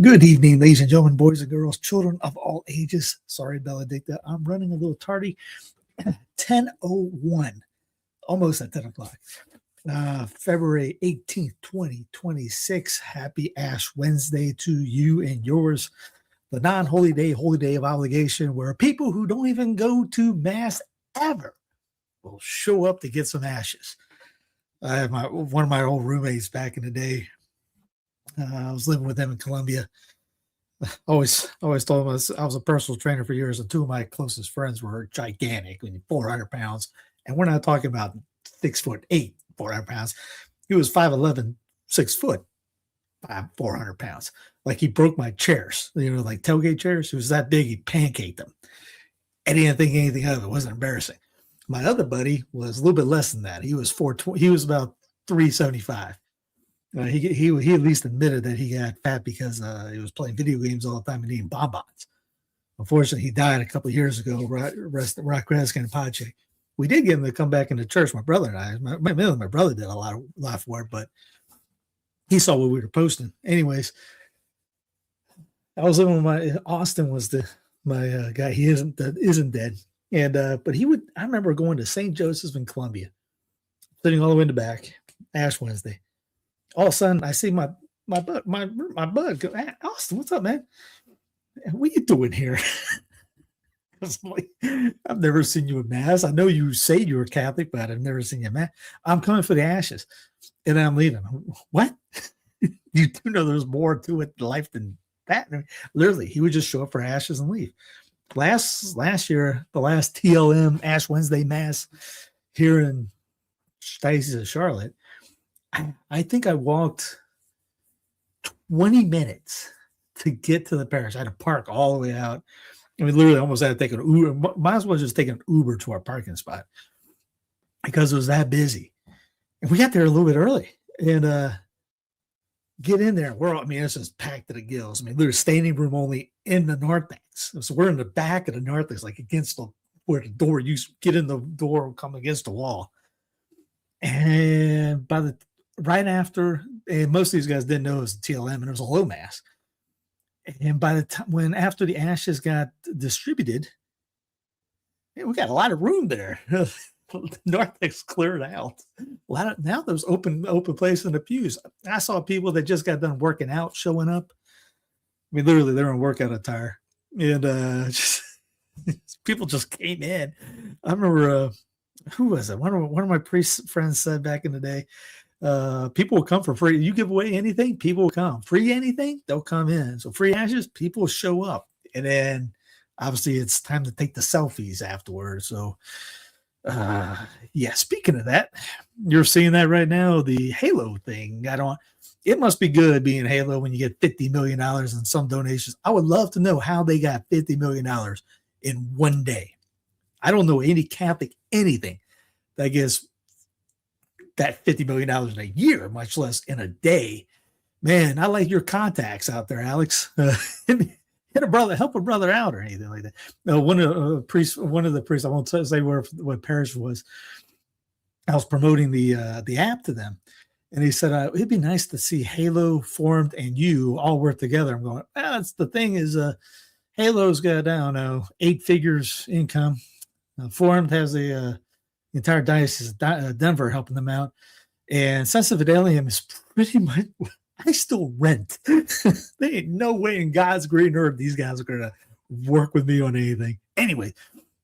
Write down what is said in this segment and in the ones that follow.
Good evening, ladies and gentlemen, boys and girls, children of all ages. Sorry, Benedicta, I'm running a little tardy. 10:01, almost at 10 o'clock. February 18th, 2026. Happy Ash Wednesday to you and yours. The non-holy day, holy day of obligation, where people who don't even go to Mass ever will show up to get some ashes. I have one of my old roommates back in the day. I was living with them in Colombia. Always told them I was a personal trainer for years, and two of my closest friends were gigantic, 400 pounds. And we're not talking about 6'8", 400 pounds. He was 5'11", 6 foot, 400 pounds. Like he broke my chairs, like tailgate chairs. He was that big, he pancaked them. And he didn't think anything of it. It wasn't embarrassing. My other buddy was a little bit less than that. He was 420. He was about 375. He at least admitted that he got fat because he was playing video games all the time and eating bonbons. Unfortunately, he died a couple of years ago. Rock and Pache. We did get him to come back into church. My brother and I. My brother did a lot for it, but he saw what we were posting. Anyways, I was living with Austin was my guy. He isn't dead, and but he would. I remember going to St. Joseph in Columbia, sitting all the way in the back, Ash Wednesday. All of a sudden, I see my bud go, hey, Austin, what's up, man? What you doing here? I was like, I've never seen you at Mass. I know you say you're a Catholic, but I've never seen you at Mass. I'm coming for the ashes. And then I'm leaving. What? You do know there's more to it in life than that. I mean, literally, he would just show up for ashes and leave. Last year, the last TLM Ash Wednesday Mass here in Diocese of Charlotte, I think I walked 20 minutes to get to the parish. I had to park all the way out. I mean, literally almost had to take an Uber. Might as well just take an Uber to our parking spot because it was that busy. And we got there a little bit early and get in there. It's just packed to the gills. I mean, there's standing room only in the narthex. So we're in the back of the narthex, like against where the door, you get in the door, come against the wall. And right after, and most of these guys didn't know it was the TLM and it was a low mass. And by the time after the ashes got distributed, we got a lot of room there. The narthex cleared out. Now there's open place in the pews. I saw people that just got done working out showing up. I mean, literally they're in workout attire, and people just came in. I remember who was it? One of my priest friends said back in the day, people will come for free. You give away anything, people will come. Free anything, they'll come in. So free ashes, people show up. And then obviously it's time to take the selfies afterwards. So speaking of that, you're seeing that right now, the Hallow thing. It must be good being Hallow when you get $50 million in some donations. I would love to know how they got $50 million in one day. I don't know any Catholic anything that gets that $50 million in a year, much less in a day. Man, I like your contacts out there, Alex. Hit a brother, help a brother out or anything like that. No, one of the priests, I won't say what parish was. I was promoting the app to them, and he said it'd be nice to see Hallow, Formed, and you all work together. I'm going, that's the thing is, Hallow's got, I don't know, 8 figures income. Formed has the entire diocese of Denver helping them out, and Sense of Fidelium is pretty much. I still rent. There ain't no way in God's green earth these guys are gonna work with me on anything. Anyway,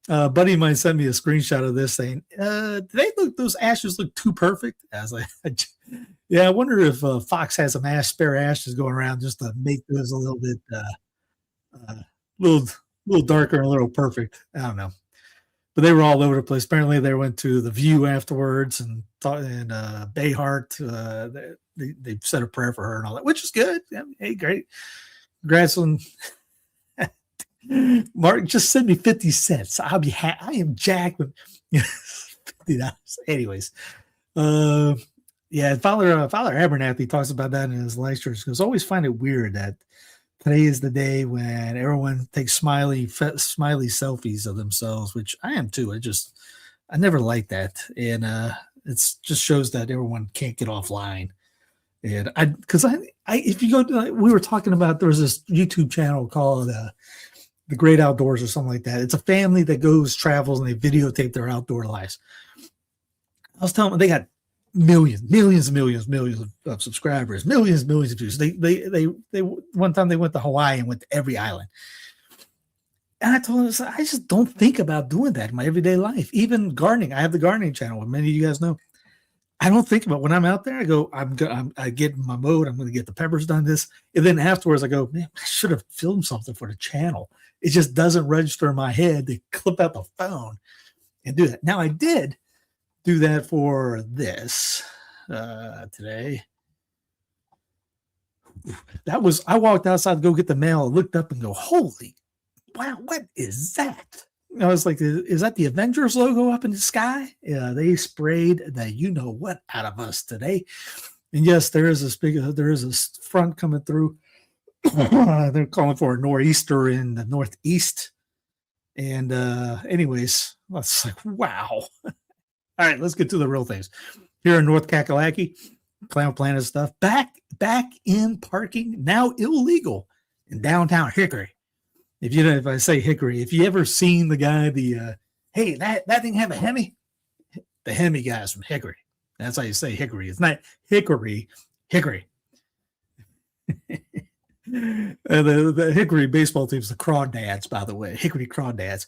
buddy of mine sent me a screenshot of this saying, those ashes look too perfect. I was like, yeah, I wonder if Fox has some spare ashes going around just to make those a little bit little darker and a little perfect. I don't know. but they were all over the place. Apparently, they went to the View afterwards and Bayhart. They said a prayer for her and all that, which is good. Yeah, hey, great. Congrats on Mark. Just send me 50 cents. I'll be I am jacked with $50. Anyways, yeah, Father Abernathy talks about that in his lectures. Because I always find it weird that today is the day when everyone takes smiley selfies of themselves, which I am too. I never liked that, and it's just shows that everyone can't get offline. And if you go to, we were talking about, there was this YouTube channel called The Great Outdoors or something like that. It's a family that travels, and they videotape their outdoor lives. I was telling them they got millions of subscribers, millions of views. They one time they went to Hawaii and went to every island. And I told them, I just don't think about doing that in my everyday life. Even gardening. I have the gardening channel, what many of you guys know. I don't think about when I'm out there. I go, I get in my mode. I'm going to get the peppers done. And then afterwards, I go, man, I should have filmed something for the channel. It just doesn't register in my head to clip out the phone and do that. Now I did do that for this today. I walked outside to go get the mail. I looked up and go, holy wow, what is that? I was like, is that the Avengers logo up in the sky? Yeah, they sprayed the you know what out of us today. And yes, there is a front coming through. They're calling for a nor'easter in the northeast. And anyways, I was like, wow. All right, let's get to the real things. Here in North Kakalaki, Clown Planet stuff. Back in parking, now illegal in downtown Hickory. If I say Hickory, if you ever seen the guy, hey, that thing have a Hemi? The Hemi guy's from Hickory. That's how you say Hickory. It's not Hickory. The Hickory baseball team's the Crawdads, by the way. Hickory Crawdads.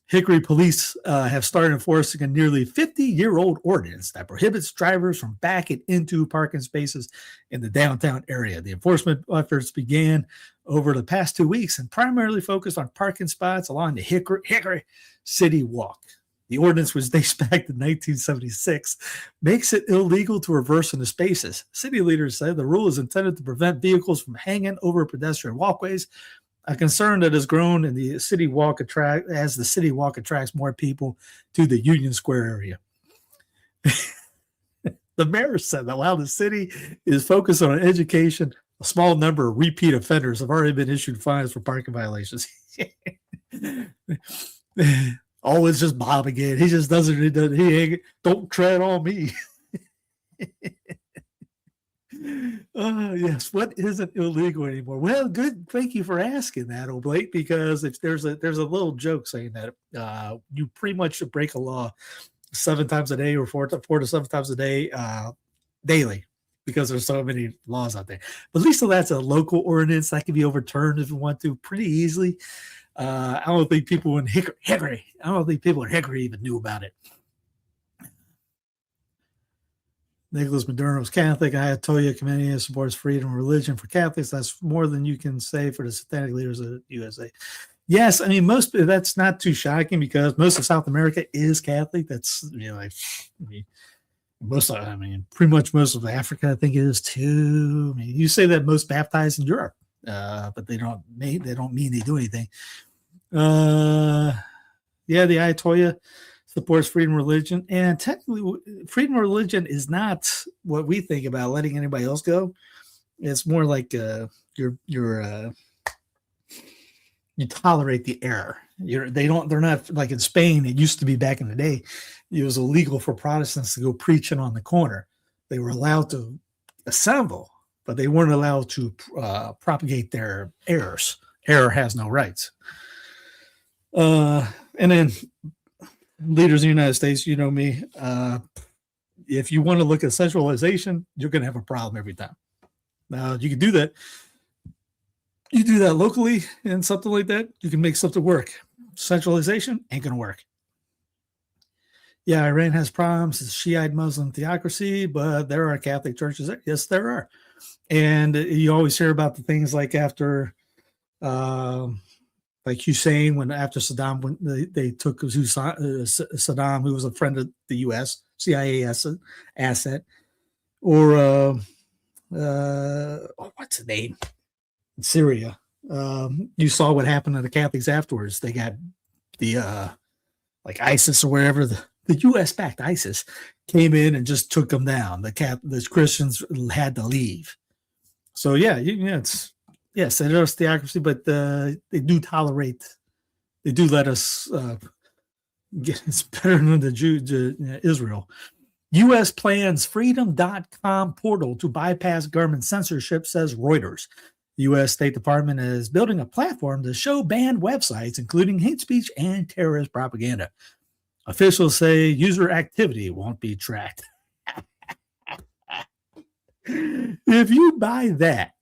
Hickory police have started enforcing a nearly 50-year-old ordinance that prohibits drivers from backing into parking spaces in the downtown area. The enforcement efforts began over the past 2 weeks and primarily focused on parking spots along the Hickory City Walk. The ordinance, which dates back to 1976, makes it illegal to reverse into spaces. City leaders said the rule is intended to prevent vehicles from hanging over pedestrian walkways, a concern that has grown in the city walk as the city walk attracts more people to the Union Square area. The mayor said that while the city is focused on education, a small number of repeat offenders have already been issued fines for parking violations. Oh, it's just Bob again. He just don't tread on me. Yes, what isn't illegal anymore? Well, good. Thank you for asking that, Oblate, because if there's a little joke saying that you pretty much should break a law 7 times a day or 4 to 7 times a day daily, because there's so many laws out there. But at least that's a local ordinance that can be overturned if you want to pretty easily. I don't think people in Hickory even knew about it. Nicholas Moderno's Catholic. Ayatollah Khamenei supports freedom of religion for Catholics. That's more than you can say for the satanic leaders of the USA. Yes, I mean, that's not too shocking because most of South America is Catholic. That's, pretty much most of Africa, I think, is too. I mean, you say that most baptized in Europe, but they don't mean they do anything. The Ayatollah supports freedom of religion, and technically, freedom of religion is not what we think about letting anybody else go. It's more like you tolerate the error. They're not like in Spain. It used to be back in the day. It was illegal for Protestants to go preaching on the corner. They were allowed to assemble, but they weren't allowed to propagate their errors. Error has no rights. And then leaders in the United States, you know me, if you want to look at centralization, you're going to have a problem every time. Now, you can do that. You do that locally and something like that, you can make something work. Centralization ain't going to work. Yeah, Iran has problems. It's Shiite Muslim theocracy, but there are Catholic churches there. Yes, there are. And you always hear about the things like after like Hussein, when after Saddam, when they took Saddam, who was a friend of the U.S. CIA asset, or what's the name? In Syria. You saw what happened to the Catholics afterwards. They got the like ISIS or wherever, the U.S.-backed ISIS came in and just took them down. The Christians had to leave. So it's yes, it is theocracy, but they do tolerate. They do let us get. It's better than the Israel. U.S. plans freedom.com portal to bypass government censorship, says Reuters. The U.S. State Department is building a platform to show banned websites, including hate speech and terrorist propaganda. Officials say user activity won't be tracked. If you buy that,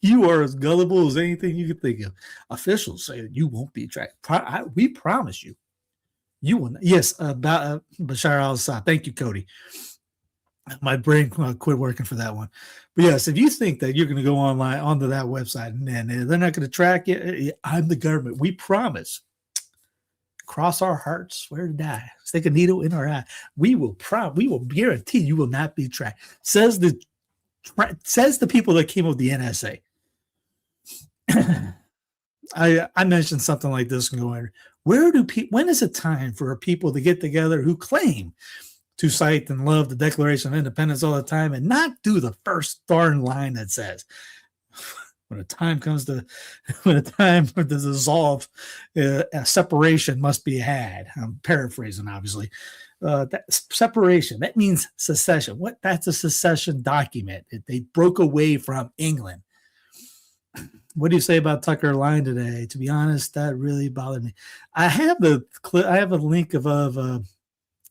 you are as gullible as anything you can think of. Officials say you won't be tracked. We promise you. You will not. Yes, about Bashar al-Assad. Thank you, Cody. My brain quit working for that one. But yes, if you think that you're going to go online onto that website and they're not going to track you, I'm the government. We promise. Cross our hearts, swear to die. Stick a needle in our eye. We will guarantee you will not be tracked. Says the people that came up with the NSA. I mentioned something like this and going, when is it time for people to get together who claim to cite and love the Declaration of Independence all the time and not do the first darn line that says, when a time for the dissolve, a separation must be had. I'm paraphrasing, obviously. That separation, that means secession. That's a secession document. They broke away from England. What do you say about Tucker lying today? To be honest, that really bothered me. I have a link of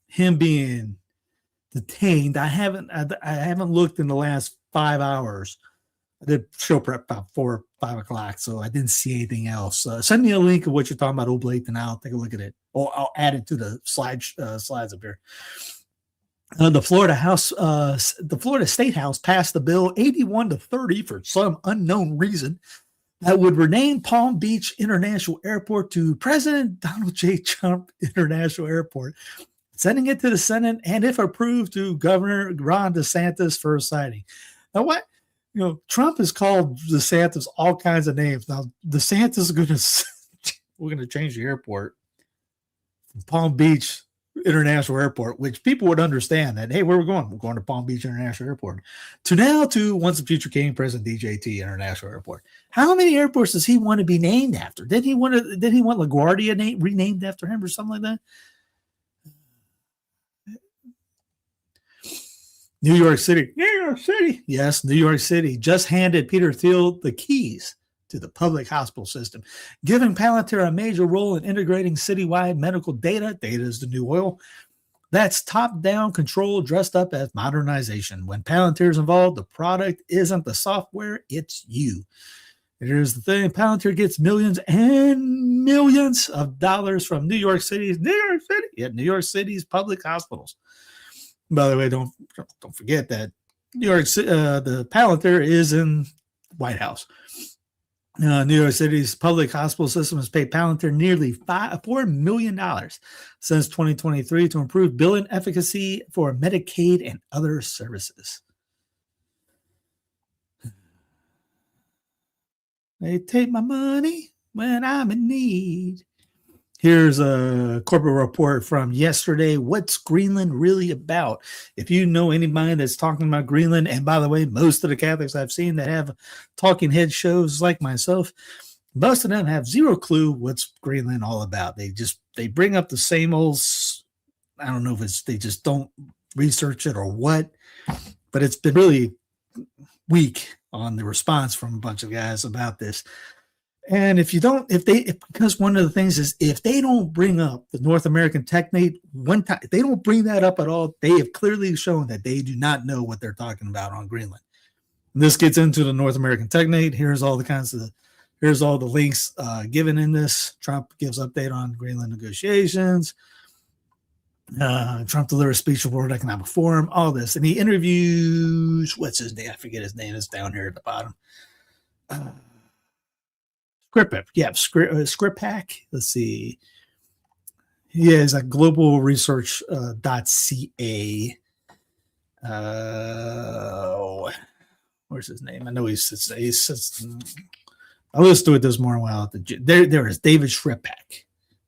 him being detained. I haven't looked in the last 5 hours. I did show prep about 4 or 5 o'clock, so I didn't see anything else. Send me a link of what you're talking about, Oblate, and I'll take a look at it. Or I'll add it to the slides up here. The Florida State House passed the bill 81-30 for some unknown reason that would rename Palm Beach International Airport to President Donald J. Trump International Airport, sending it to the Senate, and if approved, to Governor Ron DeSantis for signing. Now, what? Trump has called DeSantis all kinds of names. Now, DeSantis is we're going to change the airport from Palm Beach International Airport, which people would understand that, hey, where are we going? We're going to Palm Beach International Airport. To Once the Future King, President DJT International Airport. How many airports does he want to be named after? Did he want LaGuardia renamed after him or something like that? New York City. Yes, New York City just handed Peter Thiel the keys to the public hospital system, giving Palantir a major role in integrating citywide medical data. Data is the new oil. That's top-down control dressed up as modernization. When Palantir is involved, the product isn't the software, it's you. And here's the thing. Palantir gets millions and millions of dollars from New York City's public hospitals. By the way, don't forget that New York City, the Palantir is in White House. New York City's public hospital system has paid Palantir nearly $4 million since 2023 to improve billing efficacy for Medicaid and other services. They take my money when I'm in need. Here's a corporate report from yesterday. What's Greenland really about? If you know anybody that's talking about Greenland, and by the way, most of the Catholics I've seen that have talking head shows like myself, most of them have zero clue what's Greenland all about. They bring up the same old, I don't know if they just don't research it or what, but it's been really weak on the response from a bunch of guys about this. And because one of the things is, if they don't bring up the North American technate one time, if they don't bring that up at all, they have clearly shown that they do not know what they're talking about on Greenland. And this gets into the North American technate. Here's all the links given in this. Trump gives update on Greenland negotiations. Trump delivers speech at World Economic Forum, all this. And he interviews, what's his name? I forget his name. It's down here at the bottom. Script, yeah, Script Hack. Let's see. He is at global research .ca. Where's his name? I know he says I listened to it this morning while at the gym. There is David Schrepak.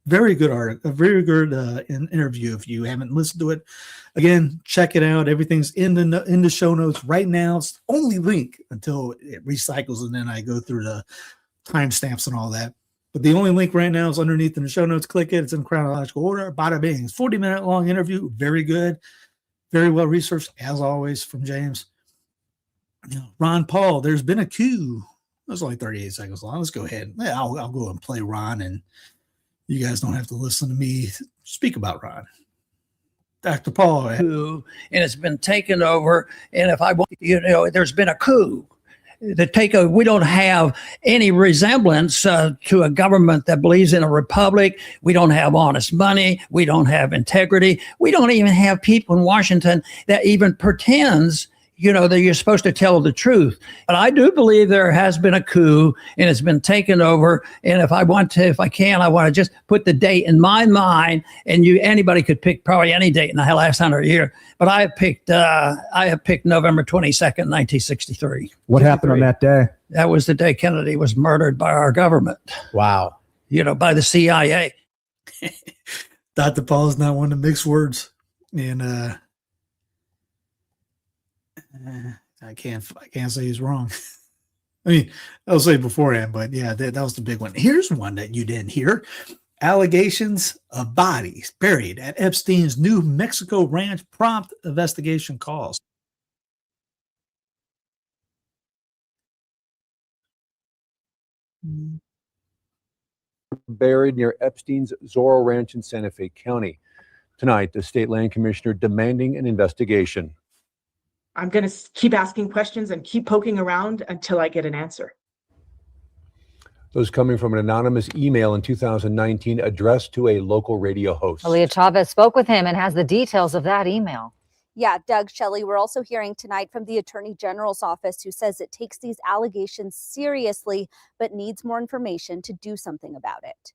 Very good art, a very good interview. If you haven't listened to it, again, check it out. Everything's in the show notes right now. It's the only link until it recycles, and then I go through the timestamps and all that. But the only link right now is underneath in the show notes. Click it. It's in chronological order. Bada bing. 40-minute long interview. Very good. Very well researched, as always, from James. Ron Paul, there's been a coup. It was only 38 seconds long. Let's go ahead. I'll go and play Ron, and you guys don't have to listen to me speak about Ron. Dr. Paul. Coup, and it's been taken over. And if I want, there's been a coup. We don't have any resemblance to a government that believes in a republic. We don't have honest money. We don't have integrity. We don't even have people in Washington that even pretends that you're supposed to tell the truth. But I do believe there has been a coup, and it's been taken over. And if I want to just put the date in my mind, and anybody could pick probably any date in the last 100 years. But I have picked November 22nd, 1963. What happened on that day? That was the day Kennedy was murdered by our government. Wow. By the CIA. Dr. Paul is not one to mix words. And I can't say he's wrong. I mean, I'll say beforehand, but yeah, that was the big one. Here's one that you didn't hear. Allegations of bodies buried at Epstein's New Mexico ranch prompt investigation calls. Buried near Epstein's Zorro Ranch in Santa Fe County. Tonight, the state land commissioner demanding an investigation. I'm going to keep asking questions and keep poking around until I get an answer. Those coming from an anonymous email in 2019 addressed to a local radio host. Malia Chavez spoke with him and has the details of that email. Yeah, Doug, Shelley, we're also hearing tonight from the Attorney General's office, who says it takes these allegations seriously, but needs more information to do something about it.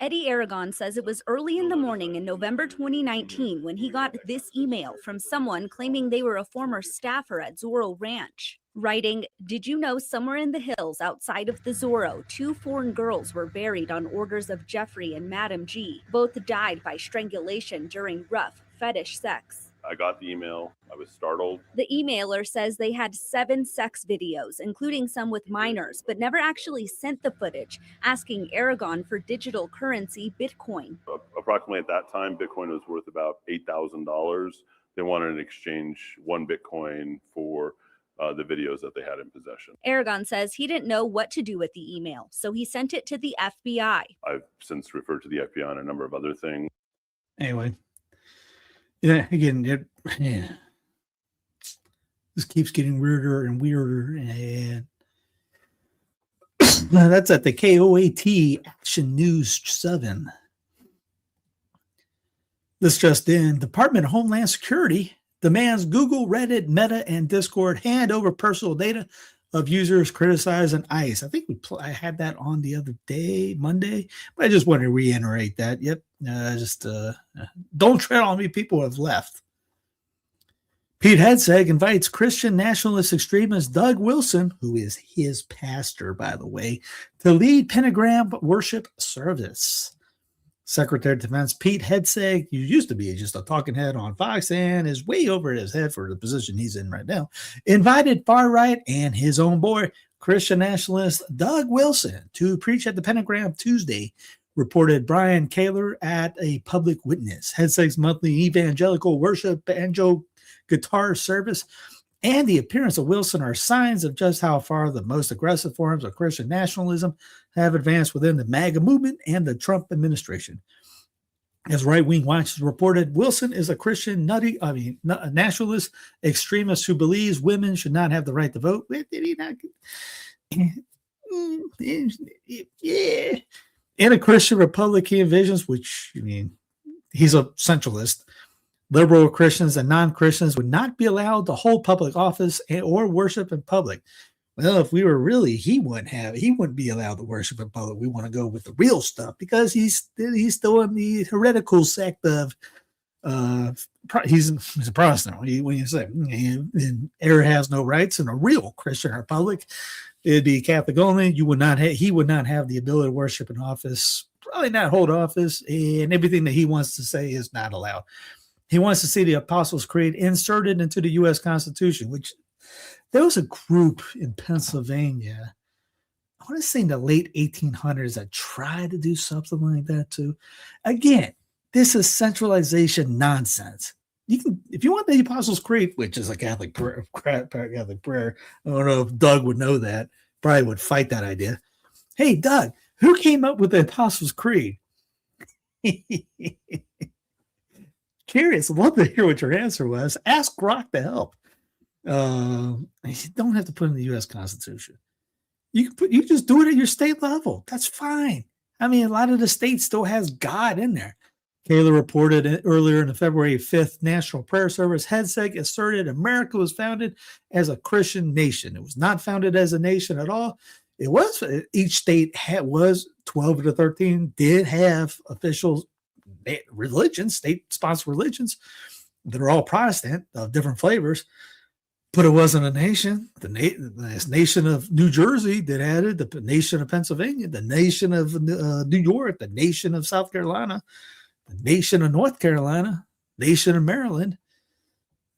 Eddie Aragon says it was early in the morning in November 2019 when he got this email from someone claiming they were a former staffer at Zorro Ranch. Writing, "Did you know somewhere in the hills outside of the Zorro, 2 foreign girls were buried on orders of Jeffrey and Madam G. Both died by strangulation during rough fetish sex." I got the email. I was startled. The emailer says they had 7 sex videos, including some with minors, but never actually sent the footage, asking Aragon for digital currency Bitcoin. Approximately at that time, Bitcoin was worth about $8,000. They wanted in exchange 1 Bitcoin for the videos that they had in possession. Aragon says he didn't know what to do with the email, so he sent it to the FBI. I've since referred to the FBI on a number of other things. Anyway. Yeah, again, this keeps getting weirder and weirder. And that's at the KOAT Action News 7. This just in, Department of Homeland Security demands Google, Reddit, Meta, and Discord hand over personal data of users criticizing ICE. I think I had that on the other day, Monday, but I just want to reiterate that. Yep. Don't tread on me. People have left. Pete Hegseth invites Christian nationalist extremist Doug Wilson, who is his pastor, by the way, to lead pentagram worship service. Secretary of Defense Pete Hegseth, who used to be just a talking head on Fox and is way over his head for the position he's in right now, invited far right and his own boy, Christian nationalist Doug Wilson, to preach at the Pentagram Tuesday, reported Brian Kaler at a public witness. Hegseth's monthly evangelical worship banjo guitar service and the appearance of Wilson are signs of just how far the most aggressive forms of Christian nationalism have advanced within the MAGA movement and the Trump administration. As right-wing watchers reported, Wilson is a Christian a nationalist extremist who believes women should not have the right to vote. Did he not? Yeah. And a Christian Republican visions, which, he's a centralist. Liberal Christians and non-Christians would not be allowed to hold public office or worship in public. well, if we were really, he wouldn't be allowed to worship in public. We want to go with the real stuff because he's still in the heretical sect of he's a Protestant. When you say and error has no rights in a real Christian republic, it'd be Catholic only. He would not have the ability to worship in office, probably not hold office, and everything that he wants to say is not allowed. He wants to see the Apostles' Creed inserted into the U.S. Constitution, which there was a group in Pennsylvania, I want to say in the late 1800s, that tried to do something like that too. Again, this is centralization nonsense. You can, if you want the Apostles' Creed, which is a Catholic prayer, I don't know if Doug would know that. Probably would fight that idea. Hey, Doug, who came up with the Apostles' Creed? Curious. I'd love to hear what your answer was. Ask Grok to help. You don't have to put in the U.S. Constitution. You just do it at your state level. That's fine. I mean, a lot of the states still has God in there. Kayla reported earlier in the February 5th National Prayer Service, Hegseth asserted America was founded as a Christian nation. It was not founded as a nation at all. It was, each state was 12 of the 13 did have official religions, state-sponsored religions that are all Protestant of different flavors, but it wasn't a nation. The nation of New Jersey that added, the nation of Pennsylvania, the nation of New York, the nation of South Carolina, the nation of North Carolina, nation of Maryland,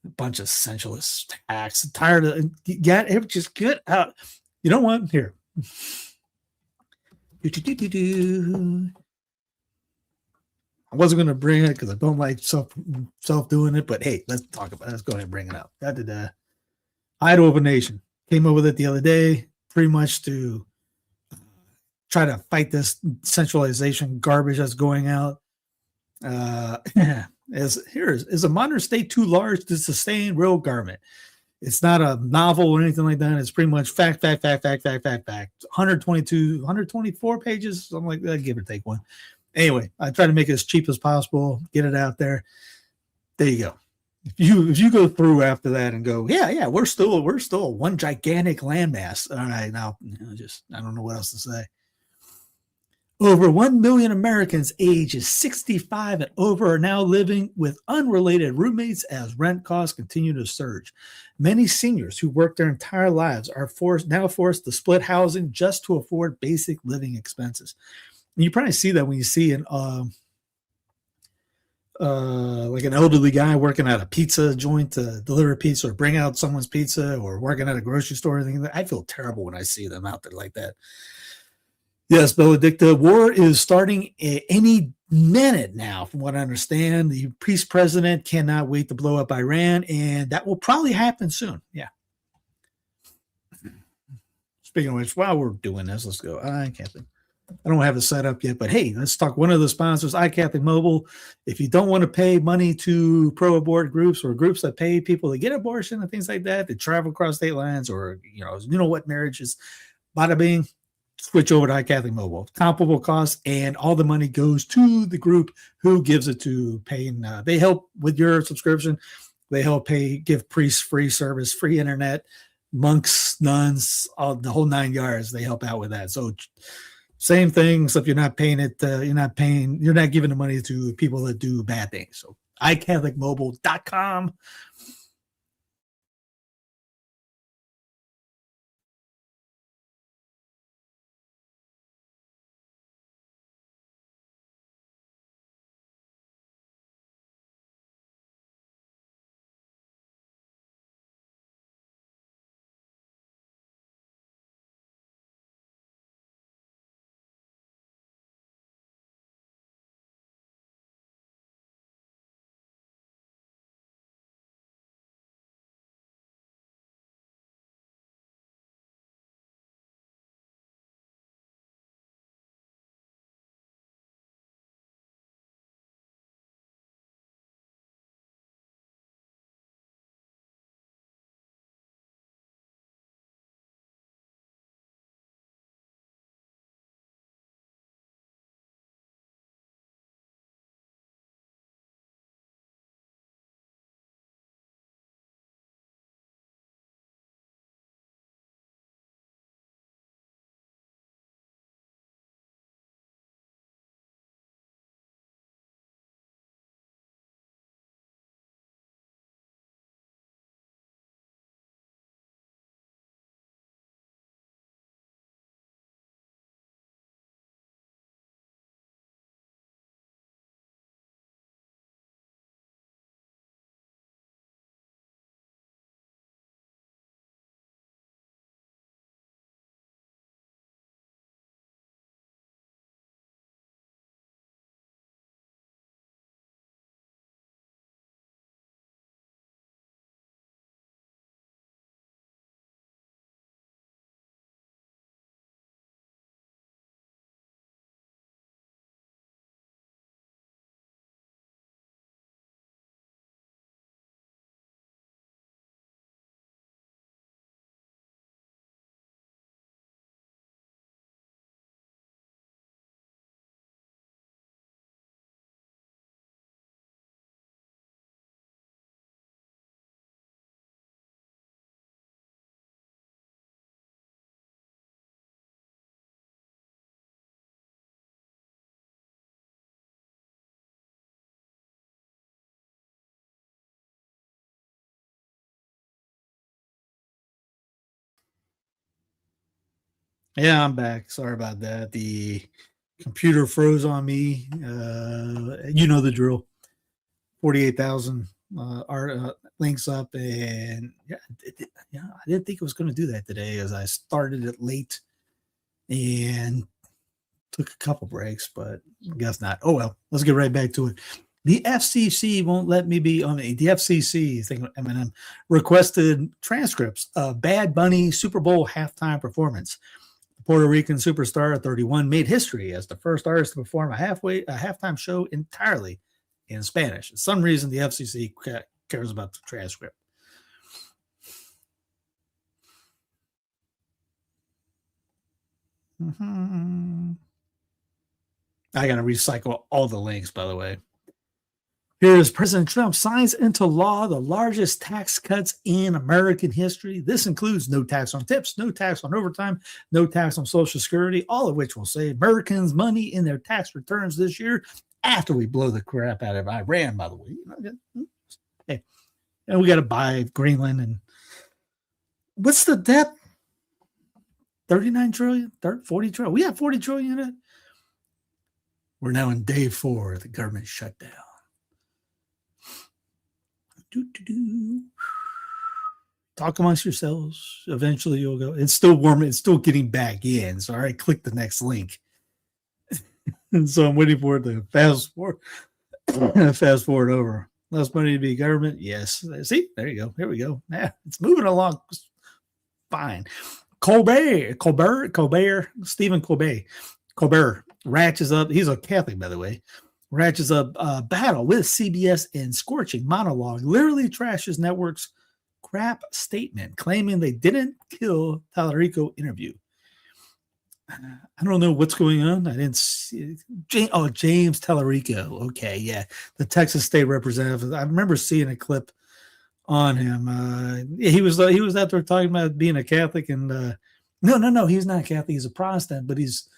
a bunch of centralist acts. Tired of just get out. You know what? Here. I wasn't going to bring it because I don't like self doing it, but hey, let's talk about it. Let's go ahead and bring it up. Idaho of a Nation came up with it the other day, pretty much to try to fight this centralization garbage that's going out. Is a modern state too large to sustain real government? It's not a novel or anything like that. It's pretty much fact. 124 pages, something like that, give or take one. Anyway, I try to make it as cheap as possible, get it out there. There you go. If you go through after that and go, yeah, we're still one gigantic landmass. All right, now I don't know what else to say. Over 1 million Americans ages 65 and over are now living with unrelated roommates as rent costs continue to surge. Many seniors who work their entire lives are now forced to split housing just to afford basic living expenses. And you probably see that when you see an like an elderly guy working at a pizza joint to deliver pizza or bring out someone's pizza, or working at a grocery store or anything. I feel terrible when I see them out there like that. Yes, Benedicta, war is starting any minute now, from what I understand. The peace president cannot wait to blow up Iran, and that will probably happen soon. Yeah. Speaking of which, while we're doing this, let's go. I don't have it set up yet, but hey, let's talk one of the sponsors, iCatholic Mobile. If you don't want to pay money to pro-abort groups or groups that pay people to get abortion and things like that, to travel across state lines, or you know what marriages, bada bing, switch over to iCatholic Mobile. Comparable costs, and all the money goes to the group who gives it to paying. They help with your subscription. They help give priests free service, free internet, monks, nuns, all the whole 9 yards. They help out with that. So same thing, except you're not paying it. You're not giving the money to people that do bad things. So iCatholicMobile.com. Yeah, I'm back. Sorry about that. The computer froze on me. You know the drill. 48,000 links up, and yeah, I didn't think it was going to do that today, as I started it late and took a couple breaks, but I guess not. Oh well, let's get right back to it. The FCC won't let me be on the FCC. Thinking Eminem requested transcripts of Bad Bunny Super Bowl halftime performance. The Puerto Rican superstar, 31, made history as the first artist to perform a halftime show entirely in Spanish. For some reason, the FCC cares about the transcript. I got to recycle all the links, by the way. Here's President Trump signs into law the largest tax cuts in American history. This includes no tax on tips, no tax on overtime, no tax on Social Security, all of which will save Americans money in their tax returns this year after we blow the crap out of Iran, by the way. Hey, and we got to buy Greenland. And what's the debt? 39 trillion, 40 trillion. We have 40 trillion in it. We're now in day 4 of the government shutdown. Talk amongst yourselves. Eventually you'll go. It's still warm. It's still getting back in. So, all right, click the next link. And so I'm waiting for it to fast forward over. Less money to be government. Yes. See, there you go. Here we go. Yeah, it's moving along fine. Stephen Colbert ratchets up. He's a Catholic, by the way. Ratchets up battle with CBS in scorching monologue. Literally trashes network's crap statement, claiming they didn't kill Talarico interview. I don't know what's going on. I didn't see James Talarico. Okay, yeah, the Texas state representative. I remember seeing a clip on him. He was out there talking about being a Catholic, and no, he's not Catholic. He's a Protestant, but he's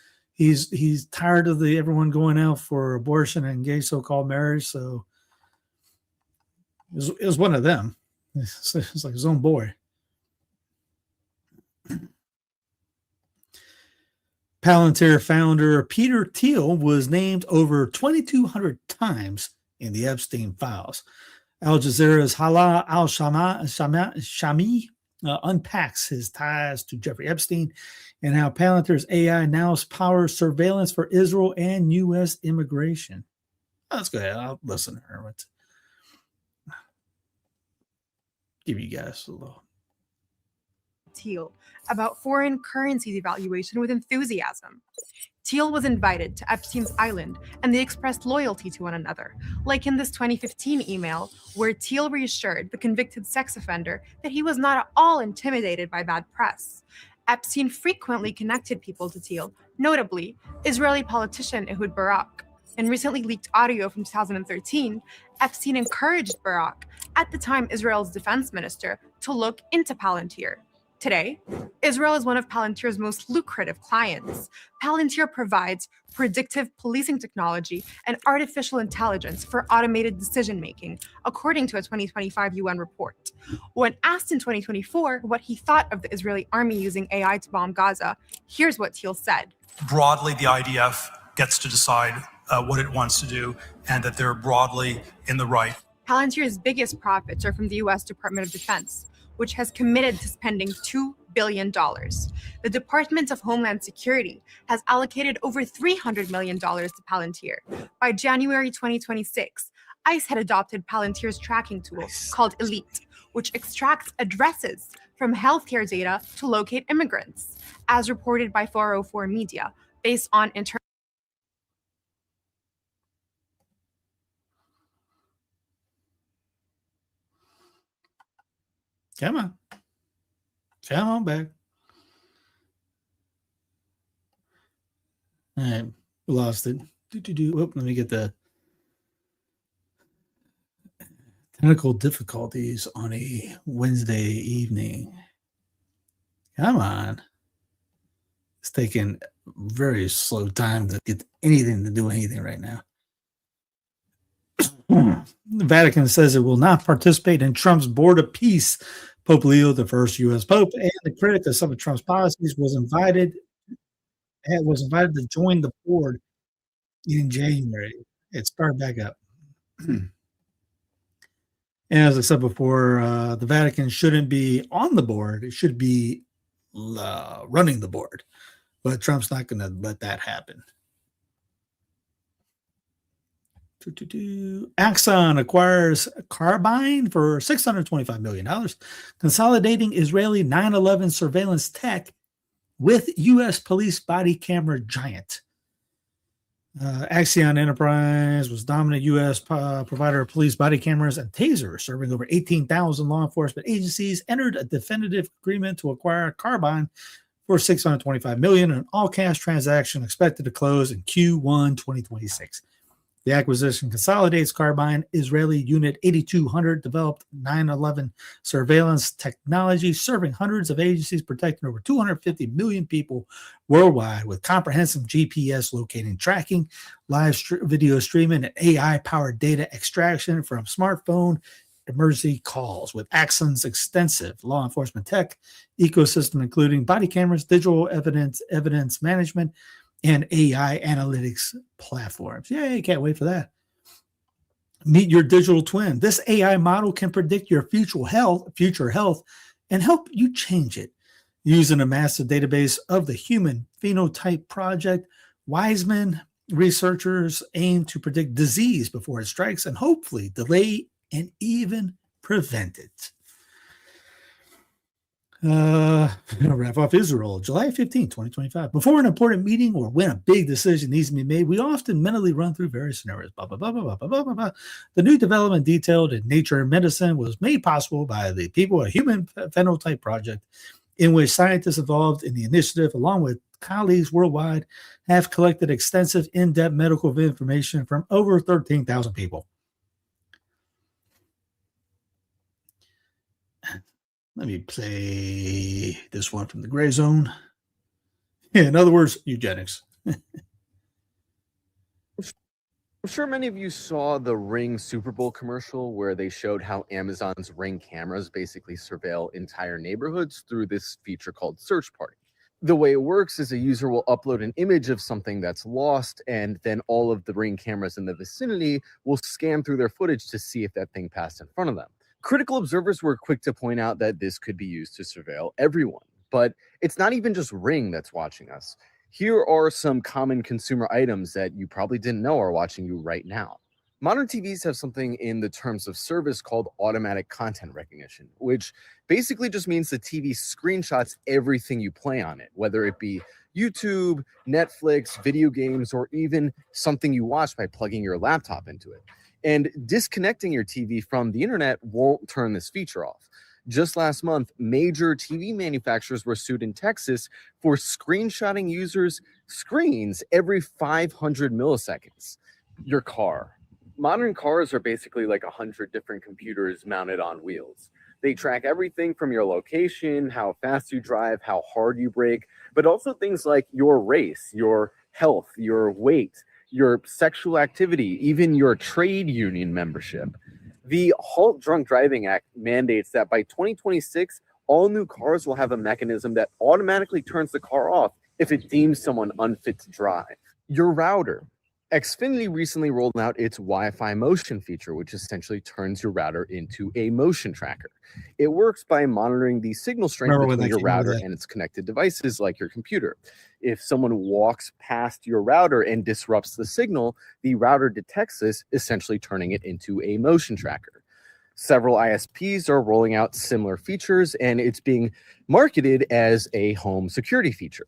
tired of everyone going out for abortion and gay so-called marriage. So it was one of them. It's like his own boy. Palantir founder Peter Thiel was named over 2,200 times in the Epstein files. Al Jazeera's Hallow al-Shami unpacks his ties to Jeffrey Epstein and how Palantir's AI now powers surveillance for Israel and U.S. immigration. Let's go ahead. I'll listen to her. Give you guys a little. Thiel about foreign currency devaluation with enthusiasm. Thiel was invited to Epstein's island, and they expressed loyalty to one another, like in this 2015 email where Thiel reassured the convicted sex offender that he was not at all intimidated by bad press. Epstein frequently connected people to Thiel, notably Israeli politician Ehud Barak. In recently leaked audio from 2013, Epstein encouraged Barak, at the time Israel's defense minister, to look into Palantir. Today, Israel is one of Palantir's most lucrative clients. Palantir provides predictive policing technology and artificial intelligence for automated decision-making, according to a 2025 UN report. When asked in 2024 what he thought of the Israeli army using AI to bomb Gaza, here's what Thiel said. Broadly, the IDF gets to decide what it wants to do, and that they're broadly in the right. Palantir's biggest profits are from the U.S. Department of Defense, which has committed to spending $2 billion. The Department of Homeland Security has allocated over $300 million to Palantir. By January 2026, ICE had adopted Palantir's tracking tool called Elite, which extracts addresses from healthcare data to locate immigrants, as reported by 404 Media, based on internal. Come on back. All right, we lost it. Let me get the technical difficulties on a Wednesday evening. Come on. It's taking very slow time to get anything to do anything right now. The Vatican says it will not participate in Trump's Board of Peace. Pope Leo, the first U.S. Pope, and the critic of some of Trump's policies, was invited was invited to join the board in January. It started back up. And as I said before, the Vatican shouldn't be on the board. It should be running the board. But Trump's not going to let that happen. Axon acquires Carbyne for $625 million, consolidating Israeli 9/11 surveillance tech with U.S. police body camera giant. Axon Enterprise was dominant U.S. provider of police body cameras and tasers, serving over 18,000 law enforcement agencies, entered a definitive agreement to acquire Carbyne for $625 million, an all-cash transaction expected to close in Q1 2026. The acquisition consolidates Carbyne Israeli Unit 8200 developed 9/11 surveillance technology, serving hundreds of agencies, protecting over 250 million people worldwide with comprehensive GPS locating, tracking, live video streaming, and AI-powered data extraction from smartphone emergency calls. With Axon's extensive law enforcement tech ecosystem, including body cameras, digital evidence management, and AI analytics platforms. Yay, can't wait for that. Meet your digital twin. This AI model can predict your future health and help you change it. Using a massive database of the Human Phenotype Project, Wiseman researchers aim to predict disease before it strikes and hopefully delay and even prevent it. Wrap off Israel, July 15, 2025. Before an important meeting or when a big decision needs to be made, we often mentally run through various scenarios. Blah, blah, blah, blah, blah, blah, blah, blah. The new development detailed in Nature and Medicine was made possible by the people at Human Phenotype Project, in which scientists involved in the initiative, along with colleagues worldwide, have collected extensive, in-depth medical information from over 13,000 people. Let me play this one from the Gray Zone. In other words, eugenics. I'm sure many of you saw the Ring Super Bowl commercial where they showed how Amazon's Ring cameras basically surveil entire neighborhoods through this feature called Search Party. The way it works is a user will upload an image of something that's lost, and then all of the Ring cameras in the vicinity will scan through their footage to see if that thing passed in front of them. Critical observers were quick to point out that this could be used to surveil everyone, but it's not even just Ring that's watching us. Here are some common consumer items that you probably didn't know are watching you right now. Modern TVs have something in the terms of service called automatic content recognition, which basically just means the TV screenshots everything you play on it, whether it be YouTube, Netflix, video games, or even something you watch by plugging your laptop into it. And disconnecting your TV from the internet won't turn this feature off. Just last month, major TV manufacturers were sued in Texas for screenshotting users' screens every 500 milliseconds. Your car. Modern cars are basically like 100 different computers mounted on wheels. They track everything from your location, how fast you drive, how hard you brake, but also things like your race, your health, your weight, your sexual activity, even your trade union membership. The Halt Drunk Driving Act mandates that by 2026, all new cars will have a mechanism that automatically turns the car off if it deems someone unfit to drive. Your router. Xfinity recently rolled out its Wi-Fi motion feature, which essentially turns your router into a motion tracker. It works by monitoring the signal strength between your router and its connected devices like your computer. If someone walks past your router and disrupts the signal, the router detects this, essentially turning it into a motion tracker. Several ISPs are rolling out similar features, and it's being marketed as a home security feature.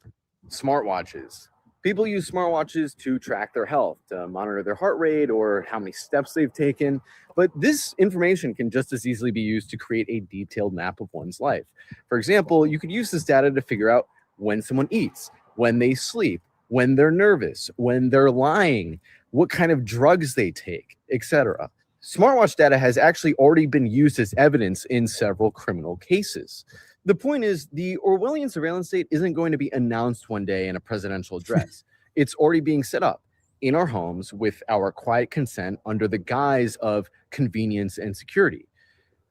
Smartwatches. People use smartwatches to track their health, to monitor their heart rate or how many steps they've taken. But this information can just as easily be used to create a detailed map of one's life. For example, you could use this data to figure out when someone eats, when they sleep, when they're nervous, when they're lying, what kind of drugs they take, etc. Smartwatch data has actually already been used as evidence in several criminal cases. The point is, the Orwellian surveillance state isn't going to be announced one day in a presidential address. It's already being set up in our homes with our quiet consent under the guise of convenience and security.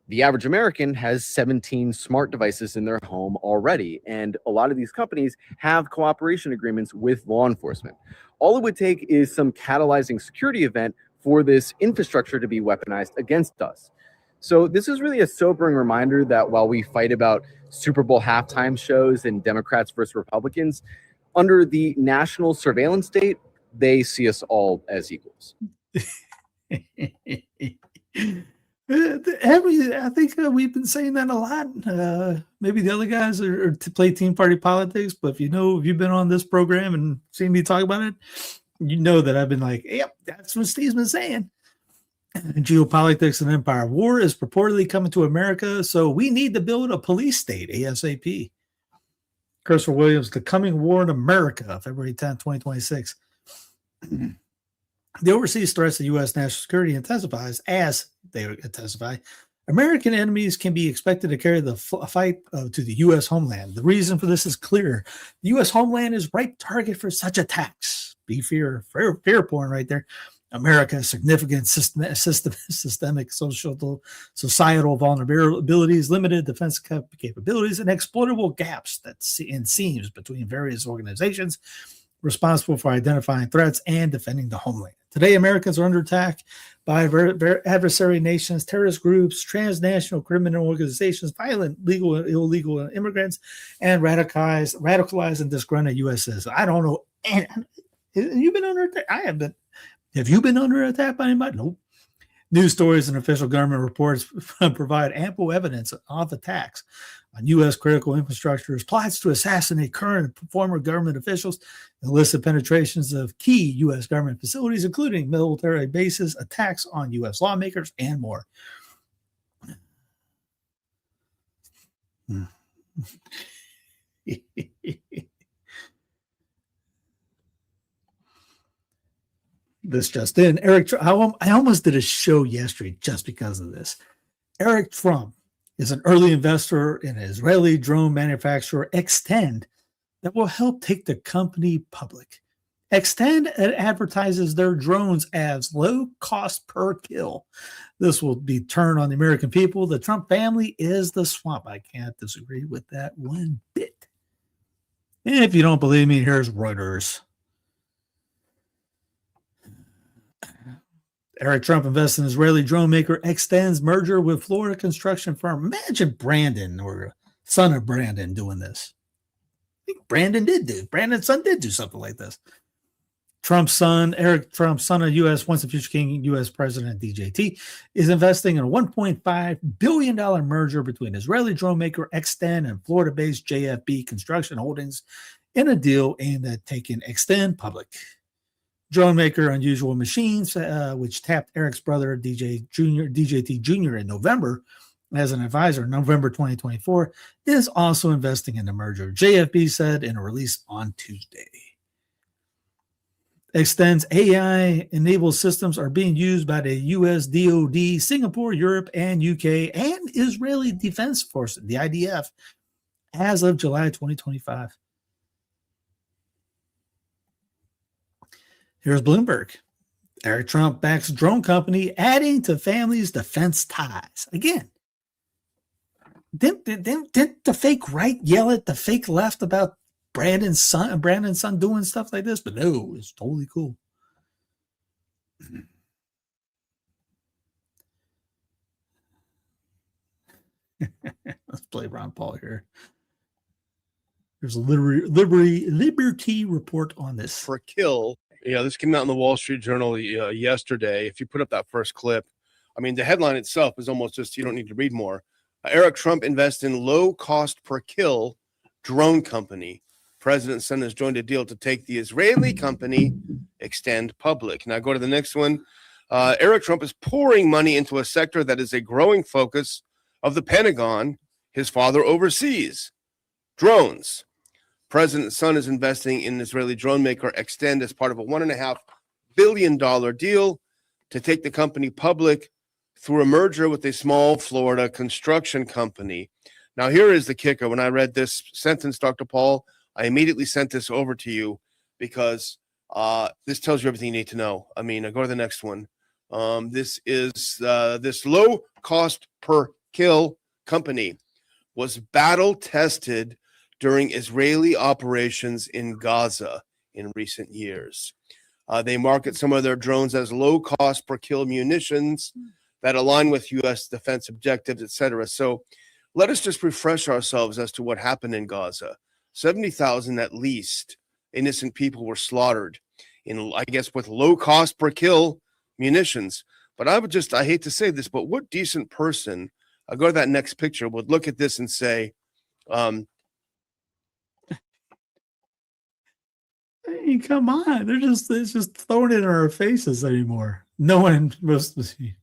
The average American has 17 smart devices in their home already, and a lot of these companies have cooperation agreements with law enforcement. All it would take is some catalyzing security event for this infrastructure to be weaponized against us. So this is really a sobering reminder that while we fight about Super Bowl halftime shows and Democrats versus Republicans, under the national surveillance state, they see us all as equals. I think we've been saying that a lot. Maybe the other guys are to play team party politics, but if you've been on this program and seen me talk about it, you know that I've been like, yep, that's what Steve's been saying. Geopolitics and empire. War is purportedly coming to America, so we need to build a police state ASAP. Christopher Williams, The Coming War in America, February 10, 2026. The overseas threats to U.S. national security intensifies as they intensify. American enemies can be expected to carry the fight to the U.S. homeland. The reason for this is clear. The U.S. homeland is ripe target for such attacks. Be fear porn right there. America's significant systemic societal vulnerabilities, limited defense capabilities, and exploitable gaps and seams between various organizations responsible for identifying threats and defending the homeland. Today, Americans are under attack by adversary nations, terrorist groups, transnational criminal organizations, violent, legal, and illegal immigrants, and radicalized and disgruntled U.S. citizens. I don't know. And you've been under attack? I have been. Have you been under attack by anybody? Nope. News stories and official government reports provide ample evidence of attacks on U.S. critical infrastructures, plots to assassinate current and former government officials, illicit penetrations of key U.S. government facilities, including military bases, attacks on U.S. lawmakers, and more. This just in. I almost did a show yesterday just because of this. Eric Trump is an early investor in Israeli drone manufacturer Extend that will help take the company public. Extend advertises their drones as low cost per kill. This will be turned on the American people. The Trump family is the swamp. I can't disagree with that one bit. And if you don't believe me, here's Reuters. Eric Trump invests in Israeli drone maker Extend's merger with Florida construction firm. Imagine Brandon or son of Brandon doing this. I think Brandon's son did do something like this. Trump's son, Eric Trump's son of U.S. once and future king, U.S. President DJT, is investing in a $1.5 billion merger between Israeli drone maker Extend and Florida-based JFB Construction Holdings in a deal aimed at taking Extend public. Drone maker Unusual Machines, which tapped Eric's brother DJT Jr. in November as an advisor in November 2024, is also investing in the merger, JFB said in a release on Tuesday. Extend's AI-enabled systems are being used by the U.S. DoD, Singapore, Europe, and UK, and Israeli Defense Force, the IDF, as of July 2025. Here's Bloomberg. Eric Trump backs drone company, adding to family's defense ties. Again, didn't the fake right yell at the fake left about Brandon's son doing stuff like this? But no, it's totally cool. Let's play Ron Paul here. There's a Liberty report on this. For kill. Yeah, this came out in the Wall Street Journal yesterday. If you put up that first clip, I mean, the headline itself is almost just, you don't need to read more. Eric Trump invests in low cost per kill drone company. President's son has joined a deal to take the Israeli company Extend public. Now go to the next one. Eric Trump is pouring money into a sector that is a growing focus of the Pentagon his father oversees. Drones. President's son is investing in Israeli drone maker Extend as part of a $1.5 billion deal to take the company public through a merger with a small Florida construction company. Now, here is the kicker. When I read this sentence, Dr. Paul, I immediately sent this over to you because this tells you everything you need to know. I mean, I go to the next one. This is this low cost per Kill company was battle tested during Israeli operations in Gaza in recent years. They market some of their drones as low cost per kill munitions that align with U.S. defense objectives, etc. So let us just refresh ourselves as to what happened in Gaza. 70,000 at least innocent people were slaughtered in, I guess, with low cost per kill munitions. But I hate to say this, but what decent person, I'll go to that next picture, would look at this and say, hey, come on. It's just throwing it in our faces anymore. No one must see.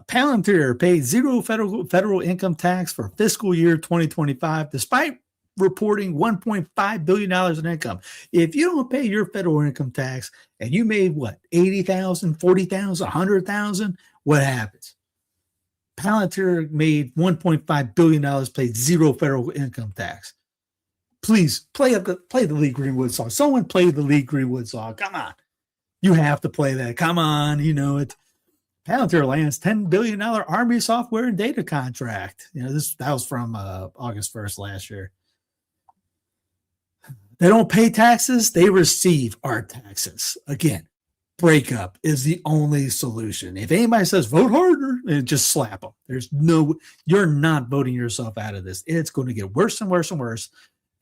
Palantir paid zero federal income tax for fiscal year 2025, despite reporting $1.5 billion in income. If you don't pay your federal income tax and you made what, 80,000, 40,000, 100,000, what happens? Palantir made $1.5 billion, paid zero federal income tax. Please play the Lee Greenwood song. Someone play the Lee Greenwood song. Come on. You have to play that. Come on. You know it. Palantir lands $10 billion Army software and data contract. You know, that was from August 1st last year. They don't pay taxes. They receive our taxes. Again, breakup is the only solution. If anybody says vote harder, just slap them. You're not voting yourself out of this. It's going to get worse and worse and worse.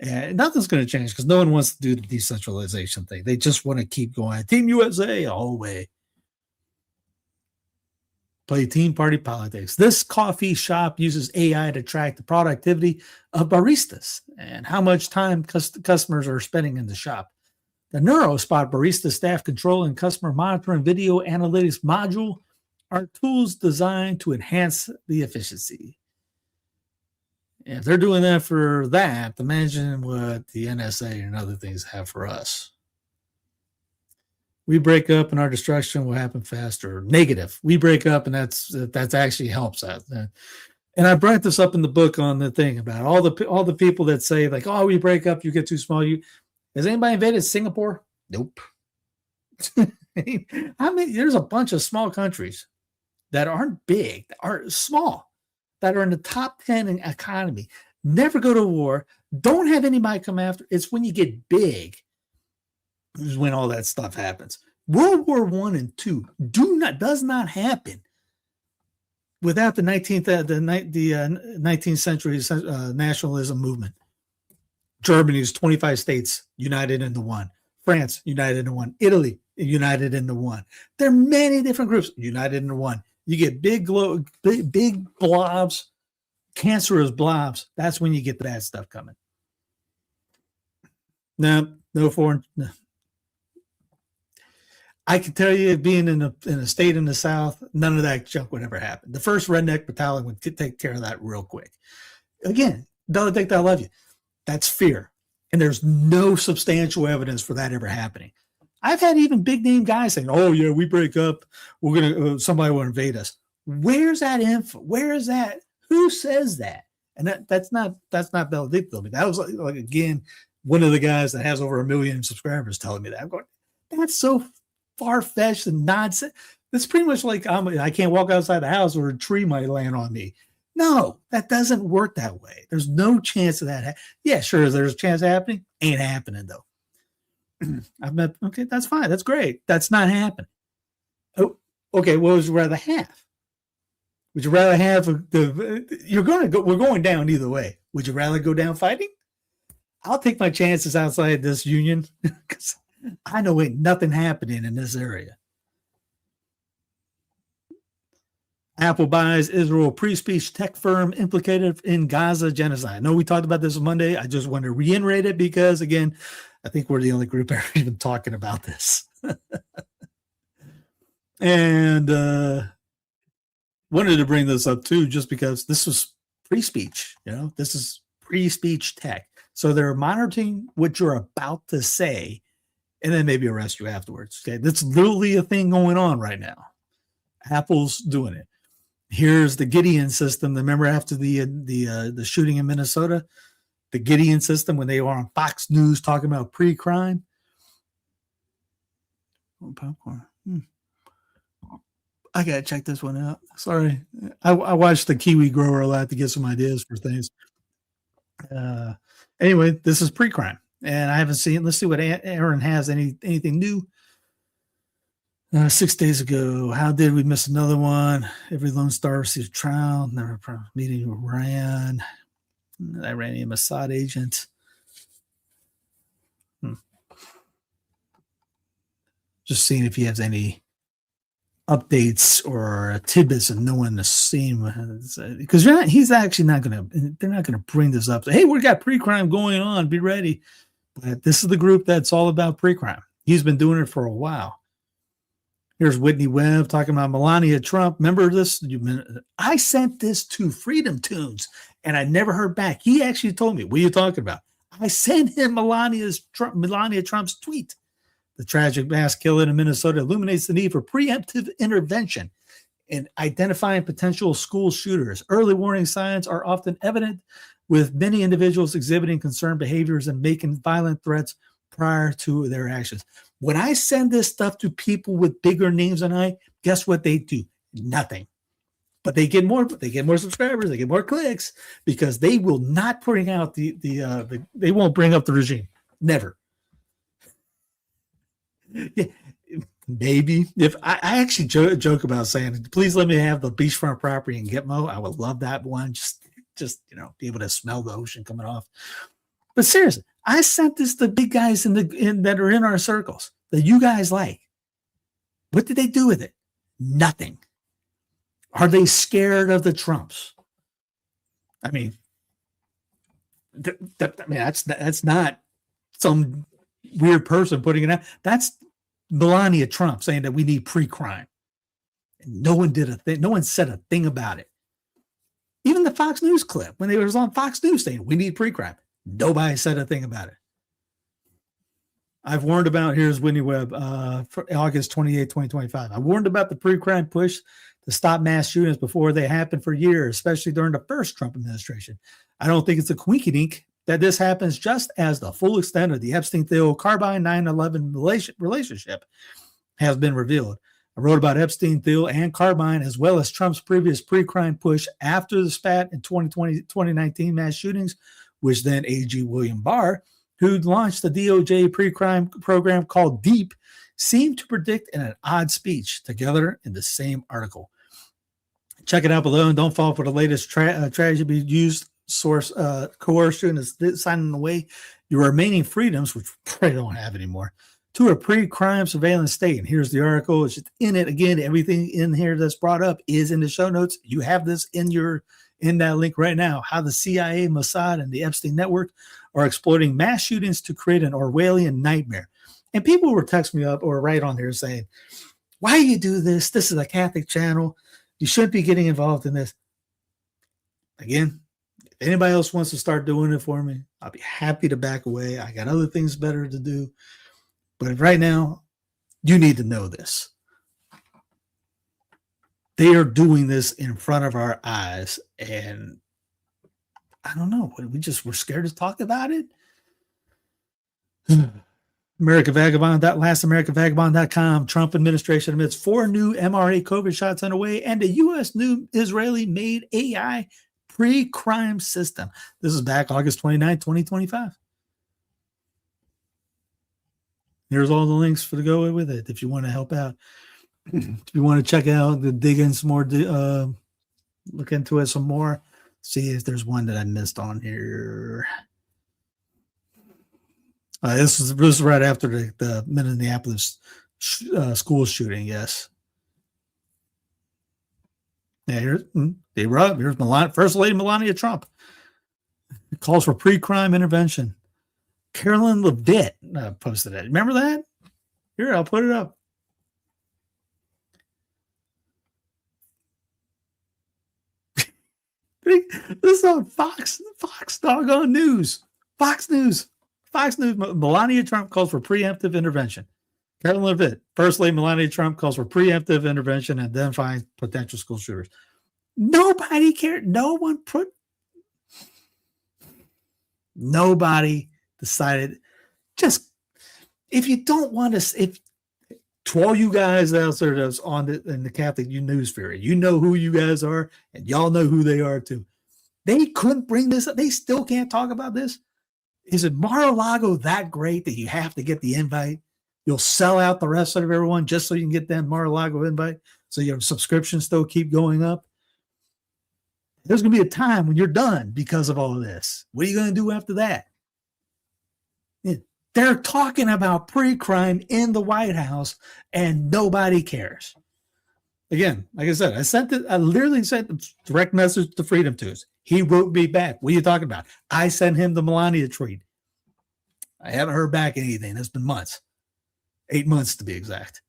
And nothing's going to change because no one wants to do the decentralization thing. They just want to keep going. Team USA all the way. Play team party politics. This coffee shop uses AI to track the productivity of baristas and how much time customers are spending in the shop. The NeuroSpot barista staff control and customer monitoring video analytics module are tools designed to enhance the efficiency. If they're doing that for that, imagine what the NSA and other things have for us. We break up and our destruction will happen faster. Negative. We break up and that's actually helps that. And I brought this up in the book on the thing about all the people that say like, oh, we break up, you get too small. Has anybody invaded Singapore? Nope. There's a bunch of small countries that aren't big, that are small, that are in the top 10 in economy, never go to war, don't have anybody come after. It's when you get big is when all that stuff happens. World War I and II does not happen without the 19th century nationalism movement. Germany's 25 states united into one. France united into one. Italy united into one. There are many different groups united into one. You get big blobs, cancerous blobs. That's when you get that stuff coming. No foreign. No. I can tell you, being in a state in the South, none of that junk would ever happen. The first redneck battalion would take care of that real quick. Again, don't think that I love you. That's fear. And there's no substantial evidence for that ever happening. I've had even big name guys saying, oh yeah, we break up, somebody will invade us. Where's that info? Where is that? Who says that? And that's not Benedicto. That was like again, one of the guys that has over 1 million subscribers telling me that. I'm going, that's so far-fetched and nonsense. It's pretty much like I can't walk outside the house or a tree might land on me. No, that doesn't work that way. There's no chance of that. Yeah, sure, there's a chance of happening. Ain't happening though. Okay, that's fine. That's great. That's not happening. Oh, okay. What would you rather have? Would you rather have we're going down either way. Would you rather go down fighting? I'll take my chances outside this union because I know ain't nothing happening in this area. Apple buys Israel pre-speech tech firm implicated in Gaza genocide. I know we talked about this on Monday. I just want to reiterate it because, again, I think we're the only group ever even talking about this. And wanted to bring this up too, just because this was pre-speech. This is pre-speech tech. So they're monitoring what you're about to say and then maybe arrest you afterwards. Okay, that's literally a thing going on right now. Apple's doing it. Here's the Gideon system. Remember after the shooting in Minnesota, the Gideon system when they were on Fox News talking about pre-crime. Oh, popcorn. I gotta check this one out. Sorry, I watched the Kiwi Grower a lot to get some ideas for things. Anyway, this is pre-crime, and I haven't seen. Let's see what Aaron has. Anything new? 6 days ago, how did we miss another one? Every Lone Star received a trial. Never meeting with Iran. Iranian Mossad agent. Just seeing if he has any updates or tidbits of knowing the same, because he's actually not going to. They're not going to bring this up. Hey, we got pre-crime going on. Be ready. But this is the group that's all about pre-crime. He's been doing it for a while. Here's Whitney Webb talking about Melania Trump. Remember this? I sent this to Freedom Tunes, and I never heard back. He actually told me, what are you talking about? I sent him Melania Trump's tweet. The tragic mass killing in Minnesota illuminates the need for preemptive intervention in identifying potential school shooters. Early warning signs are often evident, with many individuals exhibiting concerned behaviors and making violent threats prior to their actions. When I send this stuff to people with bigger names than I, guess what they do? Nothing. But they get more subscribers, they get more clicks, because they will not bring out they won't bring up the regime. Never. Yeah, maybe if I actually joke about saying, please let me have the beachfront property in Gitmo. I would love that one. Just be able to smell the ocean coming off. But seriously, I sent this to big guys that are in our circles that you guys like. What did they do with it? Nothing. Are they scared of the Trumps? I mean, that's not some weird person putting it out. That's Melania Trump saying that we need pre-crime. And no one did a thing. No one said a thing about it. Even the Fox News clip, when they was on Fox News saying we need pre-crime, nobody said a thing about it. I've warned about, here's Whitney Webb, for August 28, 2025. I warned about the pre-crime push to stop mass shootings before they happened for years, especially during the first Trump administration. I don't think it's a quinky-dink that this happens, just as the full extent of the Epstein Thiel Carbyne 9/11 relationship has been revealed. I wrote about Epstein, Thiel, and Carbyne, as well as Trump's previous pre-crime push after the spat in 2019 mass shootings, which then AG William Barr, who launched the DOJ pre-crime program called Dept, seemed to predict in an odd speech, together in the same article. Check it out below, and don't fall for the latest tragedy used source coercion is signing away your remaining freedoms, which we probably don't have anymore, to a pre-crime surveillance state. And here's the article. It's just in it again. Everything in here that's brought up is in the show notes. You have this in that link right now. How the CIA, Mossad, and the Epstein network are exploiting mass shootings to create an Orwellian nightmare. And people were texting me up or right on there saying, why do you do this? This is a Catholic channel. You shouldn't be getting involved in this. Again, if anybody else wants to start doing it for me, I'll be happy to back away. I got other things better to do. But right now, you need to know this. They are doing this in front of our eyes. And I don't know. We're scared to talk about it. LastAmericanVagabond.com. Trump administration admits 4 new mRNA COVID shots underway and a U.S. new Israeli-made AI pre-crime system. This is back August 29, 2025. Here's all the links for to go with it if you want to help out. If you want to check out, dig in some more, look into it some more, see if there's one that I missed on here. This was right after the Minneapolis school shooting, yes. Yeah, here's First Lady Melania Trump. It calls for pre-crime intervention. Carolyn Levitt posted it. Remember that? Here, I'll put it up. This is on Fox doggone news. Fox News. Melania Trump calls for preemptive intervention. Carolyn Levitt. First Lady Melania Trump calls for preemptive intervention and identifying potential school shooters. Nobody cared. Nobody decided. Just if you don't want to, if To all you guys out there that's in the Catholic news sphere, you know who you guys are, and y'all know who they are too. They couldn't bring this up. They still can't talk about this. Is it Mar-a-Lago that great that you have to get the invite? You'll sell out the rest of everyone just so you can get that Mar-a-Lago invite, so your subscriptions still keep going up. There's going to be a time when you're done because of all of this. What are you going to do after that? They're talking about pre-crime in the White House, and nobody cares. Again, like I said, I literally sent a direct message to Freedom Tunes. He wrote me back. What are you talking about? I sent him the Melania tweet. I haven't heard back anything. It's been months. 8 months to be exact.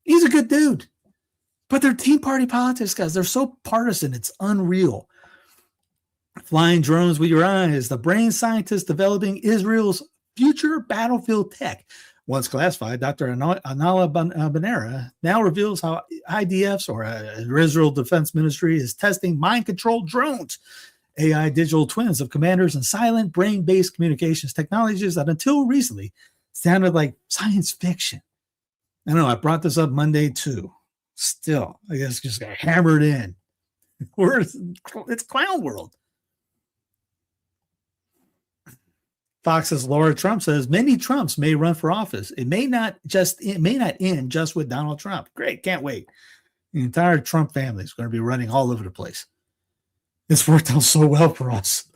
He's a good dude. But they're Tea Party politics, guys. They're so partisan. It's unreal. Flying drones with your eyes. The brain scientist developing Israel's future battlefield tech. Once classified, Dr. Anala Banera now reveals how IDF's or Israel Defense Ministry is testing mind-controlled drones, AI digital twins of commanders, and silent brain-based communications technologies that until recently sounded like science fiction. I know I brought this up Monday too. Still, I guess just got hammered in. It's clown world. Fox's Laura Trump says many Trumps may run for office. It may not end just with Donald Trump. Great, can't wait. The entire Trump family is going to be running all over the place. It's worked out so well for us.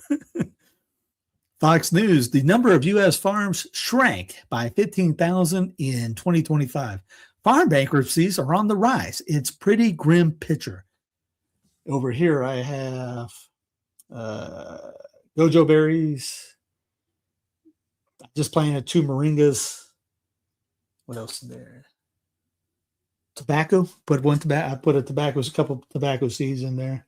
Fox News, the number of U.S. farms shrank by 15,000 in 2025. Farm bankruptcies are on the rise. It's pretty grim picture. Over here I have gojo berries. Just planted 2 moringas. What else is there? Tobacco. I put a couple of tobacco seeds in there.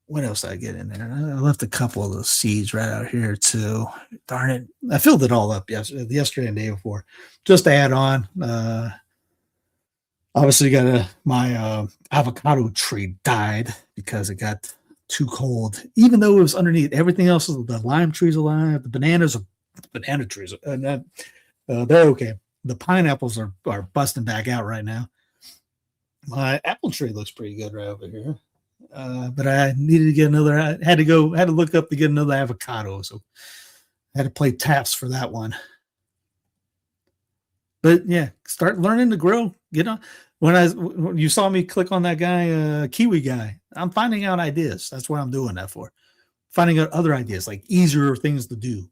What else did I get in there? I left a couple of those seeds right out here too. Darn it. I filled it all up yesterday and the day before. Just to add on. Obviously got my avocado tree died because it got too cold. Even though it was underneath, everything else, the lime tree's alive, the banana trees, they're okay. The pineapples are busting back out right now. My apple tree looks pretty good right over here. But I needed to get another. I had to look up to get another avocado, so I had to play taps for that one. But yeah, start learning to grow. Get on. When you saw me click on that guy, Kiwi guy, I'm finding out ideas. That's what I'm doing that for. Finding out other ideas, like easier things to do.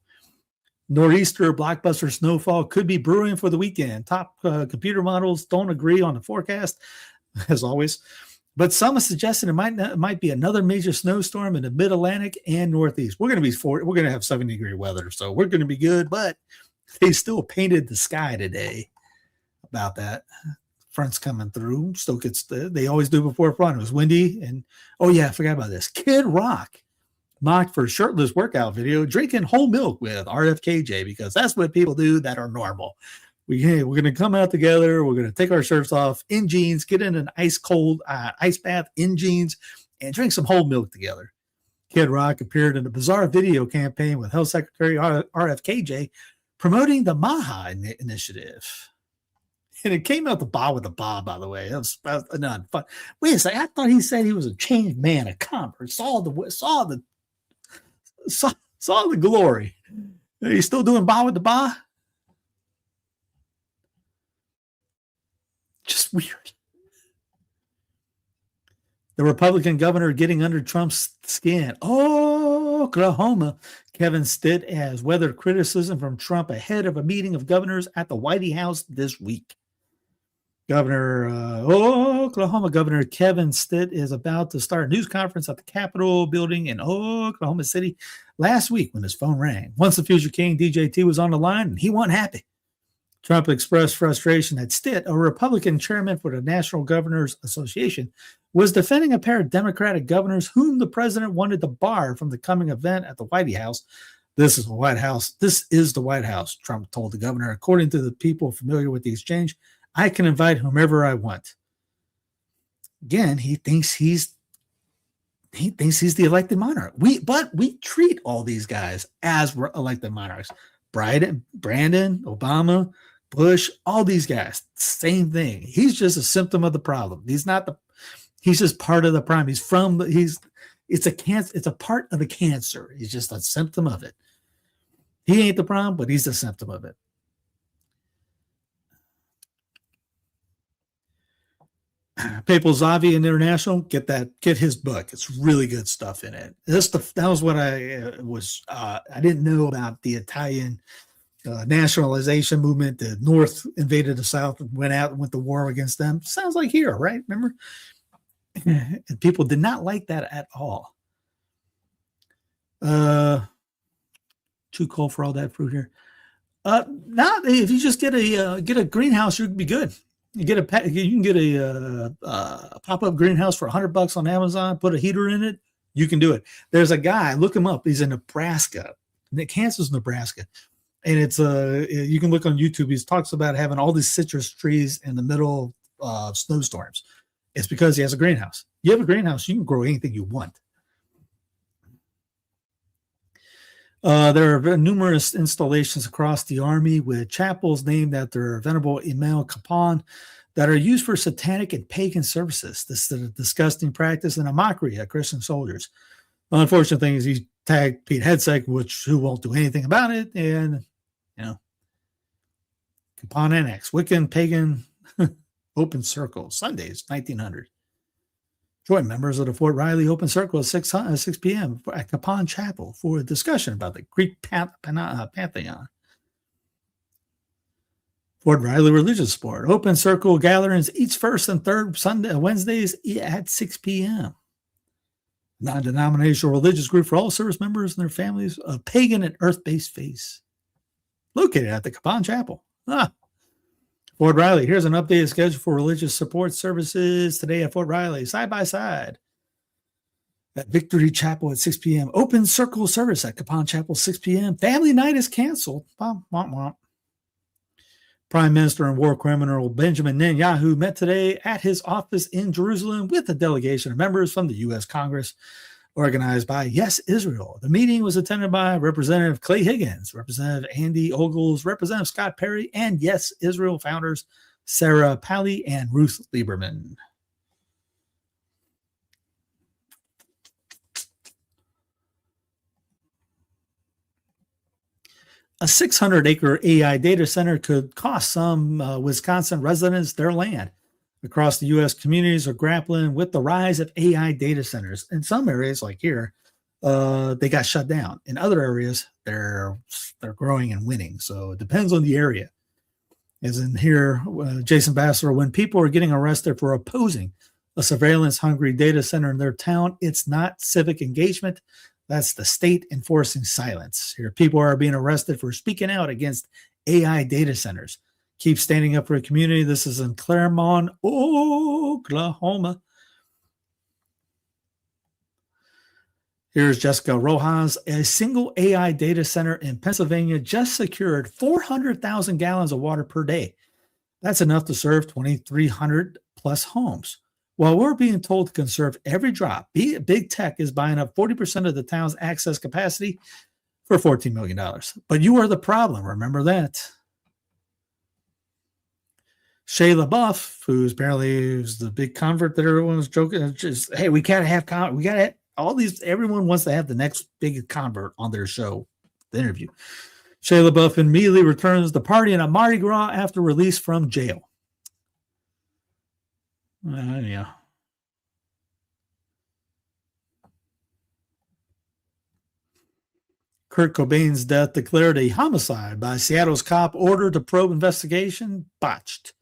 Nor'easter blockbuster snowfall could be brewing for the weekend. Top computer models don't agree on the forecast, as always. But some are suggesting it might be another major snowstorm in the mid-Atlantic and Northeast. We're going to have 70-degree weather, so we're going to be good. But they still painted the sky today about that. Front's coming through. Still gets they always do before front. It was windy, and oh yeah, I forgot about this. Kid Rock mocked for shirtless workout video, drinking whole milk with RFKJ because that's what people do that are normal. We're going to come out together. We're going to take our shirts off in jeans, get in an ice cold ice bath in jeans, and drink some whole milk together. Kid Rock appeared in a bizarre video campaign with Health Secretary RFKJ promoting the MAHA initiative. And it came out the bar with the Bob, by the way. That was not fun. Wait a second. I thought he said he was a changed man, a convert, saw the glory. Are you still doing bar with the bar? Just weird. The Republican governor getting under Trump's skin. Oklahoma. Kevin Stitt has weathered criticism from Trump ahead of a meeting of governors at the White House this week. Oklahoma Governor Kevin Stitt is about to start a news conference at the Capitol building in Oklahoma City last week when his phone rang. Once the future king, DJT, was on the line, and he wasn't happy. Trump expressed frustration that Stitt, a Republican chairman for the National Governors Association, was defending a pair of Democratic governors whom the president wanted to bar from the coming event at the White House. This is the White House, Trump told the governor. According to the people familiar with the exchange, I can invite whomever I want. Again, he thinks he's the elected monarch. We treat all these guys as elected monarchs. Brandon, Obama, Bush, all these guys, same thing. He's just a symptom of the problem. He's just part of the problem. It's a cancer. It's a part of the cancer. He's just a symptom of it. He ain't the problem, but he's a symptom of it. Papal Zavi and International, get his book. It's really good stuff in it. That was what I didn't know about the Italian nationalization movement. The North invaded the South and went to war against them. Sounds like here, right? Remember? And people did not like that at all. Too cold for all that fruit here. Now, if you just get a greenhouse, you'd be good. You can get a pop-up greenhouse for $100 on Amazon. Put a heater in it. You can do it. There's a guy. Look him up. He's in Nebraska. Kansas, Nebraska, and it's you can look on YouTube. He talks about having all these citrus trees in the middle of snowstorms. It's because he has a greenhouse. You have a greenhouse, you can grow anything you want. There are numerous installations across the army with chapels named after Venerable Emmanuel Kapaun that are used for satanic and pagan services. This is a disgusting practice and a mockery at Christian soldiers. The unfortunate thing is he tagged Pete Hegseth, who won't do anything about it, and Kapaun Annex, Wiccan, pagan, open circle, Sundays, 1900. Join members of the Fort Riley Open Circle at 6 p.m. at Kapaun Chapel for a discussion about the Greek pantheon. Fort Riley Religious Sport. Open Circle gatherings each first and third Wednesdays at 6 p.m. Non-denominational religious group for all service members and their families of pagan and earth-based faiths. Located at the Kapaun Chapel. Fort Riley, here's an updated schedule for religious support services today at Fort Riley, side by side. At Victory Chapel at 6 p.m. Open Circle service at Kapaun Chapel, 6 p.m. Family night is canceled. Prime Minister and war criminal Benjamin Netanyahu met today at his office in Jerusalem with a delegation of members from the U.S. Congress, organized by Yes Israel. The meeting was attended by Representative Clay Higgins, Representative Andy Ogles, Representative Scott Perry, and Yes Israel founders Sarah Pally and Ruth Lieberman. A 600-acre AI data center could cost some Wisconsin residents their land. Across the U.S., communities are grappling with the rise of AI data centers. In some areas, like here, they got shut down. In other areas, they're growing and winning. So it depends on the area. As in here, Jason Bassler, when people are getting arrested for opposing a surveillance-hungry data center in their town, it's not civic engagement. That's the state enforcing silence. Here, people are being arrested for speaking out against AI data centers. Keep standing up for a community. This is in Claremont, Oklahoma. Here's Jessica Rojas. A single AI data center in Pennsylvania just secured 400,000 gallons of water per day. That's enough to serve 2,300 plus homes. While we're being told to conserve every drop, big tech is buying up 40% of the town's access capacity for $14 million. But you are the problem. Remember that. Shia LaBeouf, who's apparently the big convert that everyone was joking, just, hey, we gotta have all these. Everyone wants to have the next big convert on their show, the interview. Shia LaBeouf immediately returns the party in a Mardi Gras after release from jail. Yeah. Kurt Cobain's death declared a homicide by Seattle's cop. Order to probe investigation botched.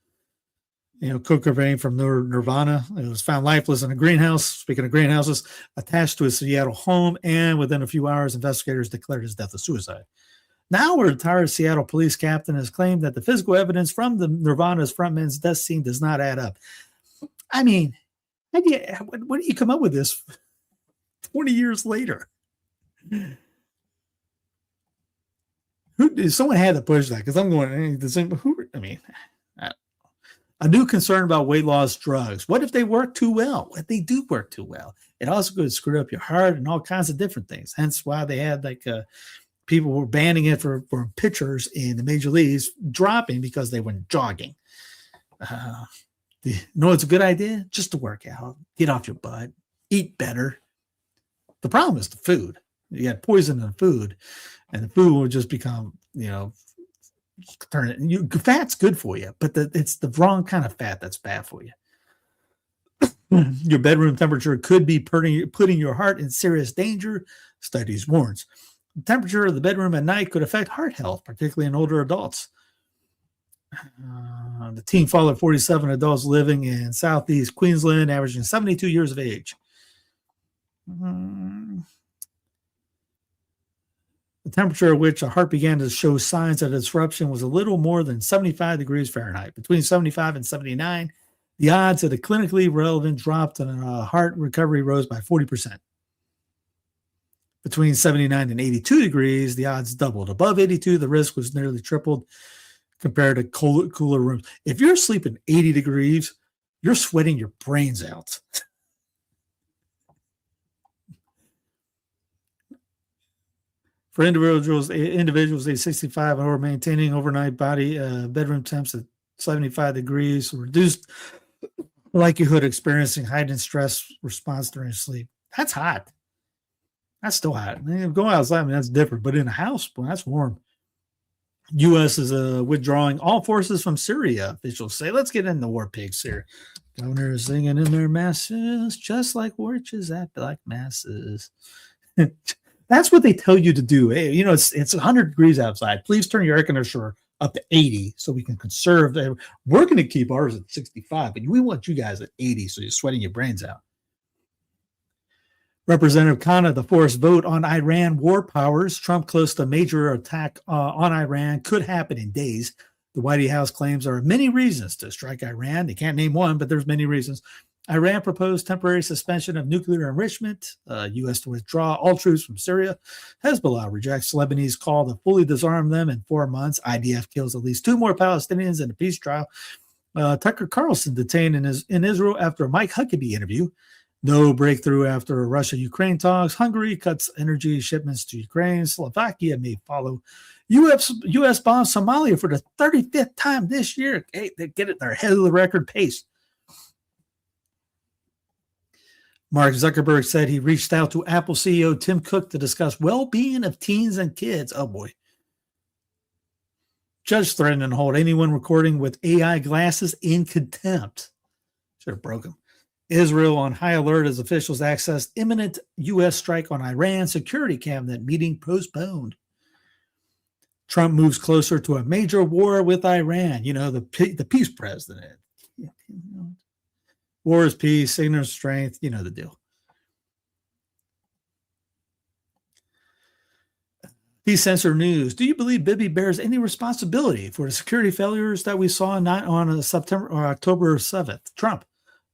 Kurt Cobain from Nirvana, it was found lifeless in a greenhouse. Speaking of greenhouses, attached to his Seattle home, and within a few hours, investigators declared his death a suicide. Now, a retired Seattle police captain has claimed that the physical evidence from the Nirvana's frontman's death scene does not add up. I mean, when do you come up with this 20 years later? Someone had to push that, because I'm going, a new concern about weight loss drugs. What if they work too well? What if they do work too well? It also could screw up your heart and all kinds of different things. Hence why they had People were banning it for pitchers in the major leagues, dropping because they went jogging. It's a good idea? Just to work out, get off your butt, eat better. The problem is the food. You got poison in the food, and the food will just become, fat's good for you, but it's the wrong kind of fat that's bad for you. Your bedroom temperature could be putting your heart in serious danger, studies warns. The temperature of the bedroom at night could affect heart health, particularly in older adults. The team followed 47 adults living in Southeast Queensland, averaging 72 years of age. The temperature at which a heart began to show signs of disruption was a little more than 75 degrees Fahrenheit. Between 75 and 79, the odds of a clinically relevant drop in heart recovery rose by 40%. Between 79 and 82 degrees, the odds doubled. Above 82, the risk was nearly tripled compared to cooler rooms. If you're sleeping 80 degrees, you're sweating your brains out. For individuals age 65 and over, maintaining overnight bedroom temps at 75 degrees, reduced likelihood of experiencing heightened stress response during sleep. That's hot. That's still hot. Going outside, that's different. But in a house, that's warm. U.S. is withdrawing all forces from Syria, officials say. Let's get in the war pigs here. Governors singing in their masses, just like witches at black masses. That's what they tell you to do. Hey, it's 100 degrees outside. Please turn your air conditioner up to 80 so we can conserve. We're going to keep ours at 65, but we want you guys at 80 so you're sweating your brains out. Representative Khanna, the forced vote on Iran war powers. Trump close to major attack on Iran could happen in days. The White House claims there are many reasons to strike Iran. They can't name one, but there's many reasons. Iran proposed temporary suspension of nuclear enrichment. U.S. to withdraw all troops from Syria. Hezbollah rejects Lebanese call to fully disarm them in 4 months. IDF kills at least 2 more Palestinians in a peace trial. Tucker Carlson detained in Israel after a Mike Huckabee interview. No breakthrough after Russia-Ukraine talks. Hungary cuts energy shipments to Ukraine. Slovakia may follow. U.S. bombs Somalia for the 35th time this year. Hey, they get it. They're ahead of the record pace. Mark Zuckerberg said he reached out to Apple CEO Tim Cook to discuss well-being of teens and kids. Oh, boy. Judge threatening to hold anyone recording with AI glasses in contempt. Should have broke him. Israel on high alert as officials accessed imminent U.S. strike on Iran. Security cabinet meeting postponed. Trump moves closer to a major war with Iran. The peace president. War is peace, signal strength. You know the deal. Decensor News. Do you believe Bibi bears any responsibility for the security failures that we saw on October 7th? Trump.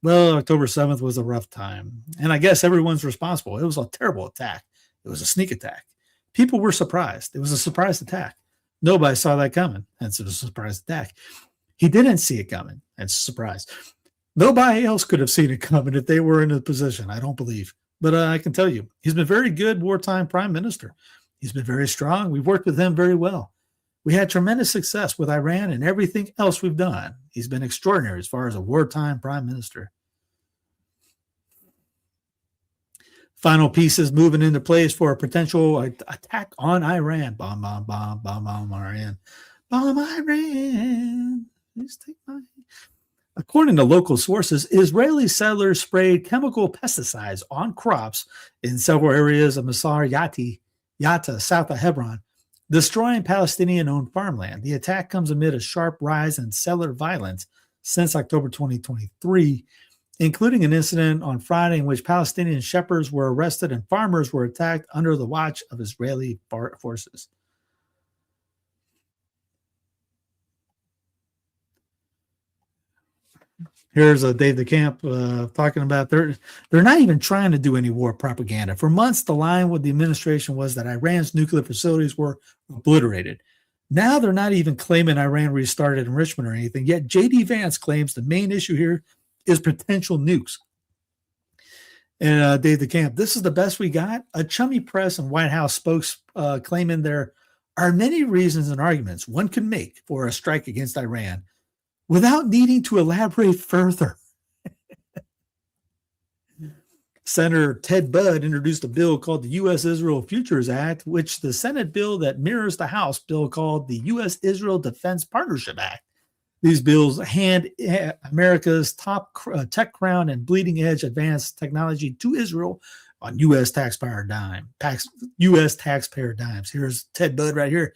Well, October 7th was a rough time. And I guess everyone's responsible. It was a terrible attack. It was a sneak attack. People were surprised. It was a surprise attack. Nobody saw that coming. It's a surprise attack. He didn't see it coming. It's a surprise. Nobody else could have seen it coming if they were in a position, I don't believe. But I can tell you, he's been very good wartime prime minister. He's been very strong. We've worked with him very well. We had tremendous success with Iran and everything else we've done. He's been extraordinary as far as a wartime prime minister. Final pieces moving into place for a potential attack on Iran. Bomb Iran. Bomb Iran. Please take my... According to local sources, Israeli settlers sprayed chemical pesticides on crops in several areas of Masar Yatta, south of Hebron, destroying Palestinian-owned farmland. The attack comes amid a sharp rise in settler violence since October 2023, including an incident on Friday in which Palestinian shepherds were arrested and farmers were attacked under the watch of Israeli forces. Here's Dave DeCamp talking about they're not even trying to do any war propaganda. For months, the line with the administration was that Iran's nuclear facilities were obliterated. Now they're not even claiming Iran restarted enrichment or anything, yet J.D. Vance claims the main issue here is potential nukes. And Dave DeCamp, this is the best we got. A chummy press and White House spokes claiming there are many reasons and arguments one could make for a strike against Iran without needing to elaborate further. Senator Ted Budd introduced a bill called the U.S. Israel Futures Act, which the Senate bill that mirrors the House bill called the U.S. Israel Defense Partnership Act. These bills hand America's top tech crown and bleeding edge advanced technology to Israel on U.S. taxpayer dimes. Here's Ted Budd right here.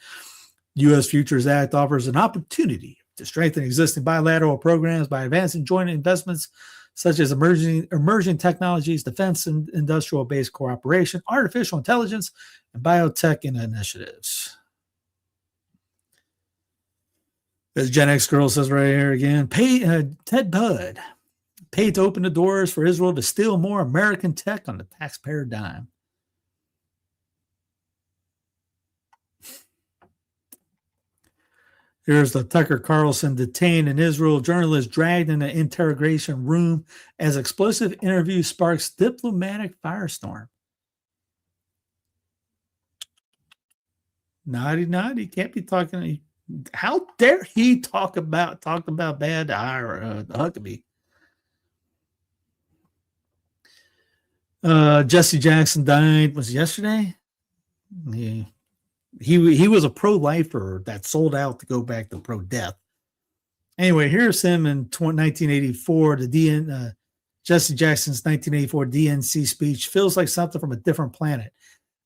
U.S. Futures Act offers an opportunity to strengthen existing bilateral programs by advancing joint investments such as emerging technologies, defense and industrial-based cooperation, artificial intelligence, and biotech initiatives. As Gen X girl says right here again, Ted Budd paid to open the doors for Israel to steal more American tech on the taxpayer dime. Here's the Tucker Carlson detained in Israel, journalist dragged in an interrogation room as explosive interview sparks diplomatic firestorm. Naughty, can't be talking. How dare he talk about bad to Huckabee? Jesse Jackson died, was it yesterday? Yeah. He was a pro-lifer that sold out to go back to pro-death. Anyway, here's him in 1984. Jesse Jackson's 1984 DNC speech feels like something from a different planet,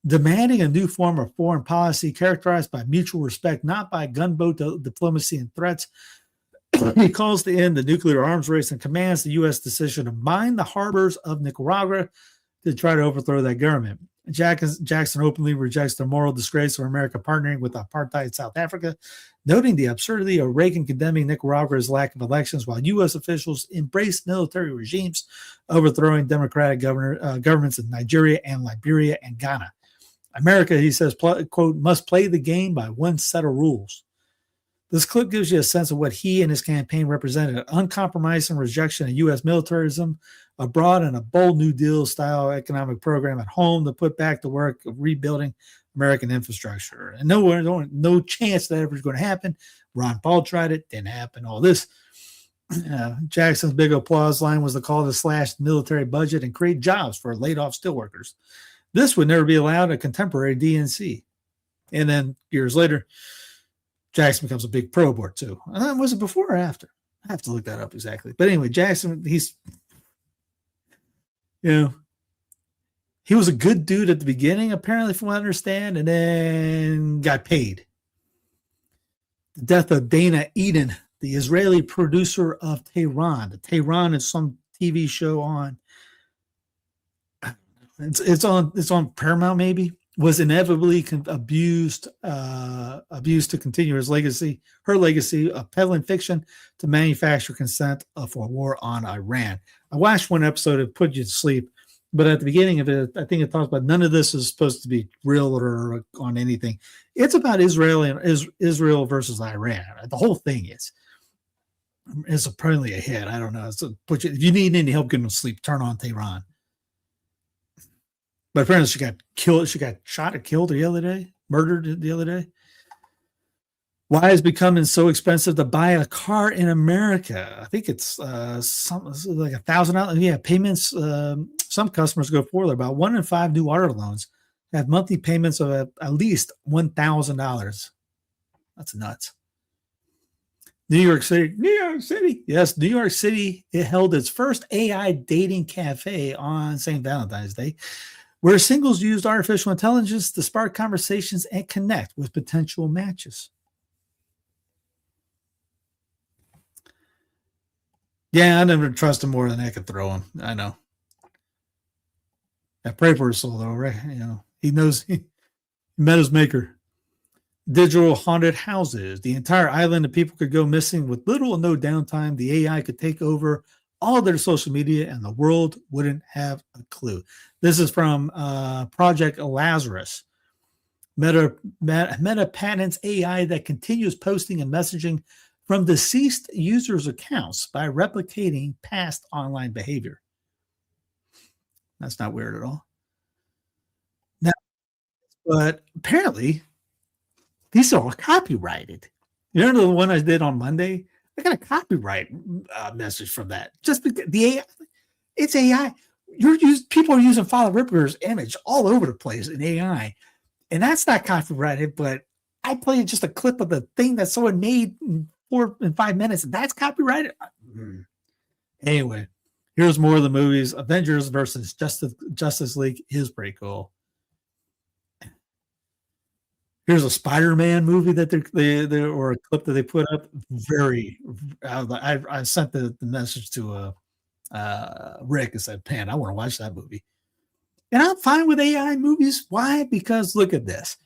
demanding a new form of foreign policy characterized by mutual respect, not by gunboat diplomacy and threats. He calls to end the nuclear arms race and commands the U.S. decision to mine the harbors of Nicaragua to try to overthrow that government. Jackson openly rejects the moral disgrace of America partnering with apartheid South Africa, noting the absurdity of Reagan condemning Nicaragua's lack of elections while U.S. officials embrace military regimes, overthrowing democratic governments in Nigeria and Liberia and Ghana. America, he says, quote, must play the game by one set of rules. This clip gives you a sense of what he and his campaign represented: an uncompromising rejection of U.S. militarism abroad and a bold New Deal style economic program at home to put back the work of rebuilding American infrastructure. And no chance that ever is going to happen. Ron Paul tried it, didn't happen. All this. Jackson's big applause line was the call to slash the military budget and create jobs for laid off steelworkers. This would never be allowed a contemporary DNC. And then years later, Jackson becomes a big pro board too. Was it before or after? I have to look that up exactly. But anyway, Jackson, he was a good dude at the beginning, apparently, from what I understand, and then got paid. The death of Dana Eden, the Israeli producer of Tehran. The Tehran is some TV show on. It's on Paramount, maybe. Was inevitably abused to continue her legacy of peddling fiction to manufacture consent for war on Iran. I watched one episode, it put you to sleep, but at the beginning of it, I think it talks about none of this is supposed to be real or on anything. It's about Israel versus Iran. The whole thing is apparently a hit. I don't know. If you need any help getting to sleep, turn on Tehran. But apparently she got killed. She got shot or killed the other day, murdered the other day. Why is it becoming so expensive to buy a car in America? I think it's something like $1,000. Yeah, payments. Some customers go for about 1 in 5 new auto loans have monthly payments of at least $1,000. That's nuts. New York City. Yes, New York City. It held its first AI dating cafe on St. Valentine's Day, where singles used artificial intelligence to spark conversations and connect with potential matches. Yeah, I never trust him more than I could throw him. I know. I pray for his soul, though, right? He knows he met his maker. Digital haunted houses. The entire island of people could go missing with little or no downtime. The AI could take over all their social media and the world wouldn't have a clue. This is from Project Lazarus. Meta patents AI that continues posting and messaging from deceased users' accounts by replicating past online behavior. That's not weird at all. Now, but apparently, these are all copyrighted. You know the one I did on Monday? I got a copyright message from that. Just because the AI, it's AI. People are using Father Ripper's image all over the place in AI, and that's not copyrighted. But I played just a clip of the thing that someone made in 4 and 5 minutes, and that's copyrighted. Anyway, here's more of the movies. Avengers versus Justice League is pretty cool. Here's a Spider-Man movie that they or a clip that they put up. I sent the message to Rick and said, "Man, I want to watch that movie." And I'm fine with AI movies. Why? Because look at this.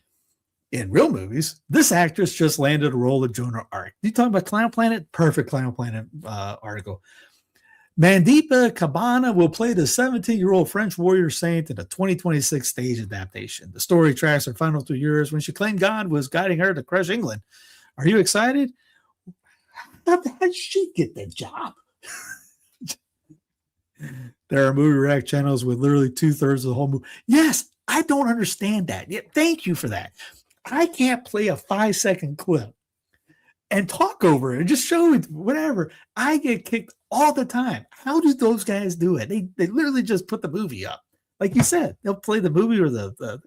In real movies, this actress just landed a role of Joan of Arc. You talking about Clown Planet? Perfect Clown Planet article. Mandeepa Cabana will play the 17-year-old French warrior saint in a 2026 stage adaptation. The story tracks her final 2 years when she claimed God was guiding her to crush England. Are you excited? How did she get the job? There are movie react channels with literally 2/3 of the whole movie. Yes, I don't understand that. Yeah, thank you for that. I can't play a 5-second clip and talk over it and just show it, whatever. I get kicked all the time. How do those guys do it? They literally just put the movie up. Like you said, they'll play the movie or the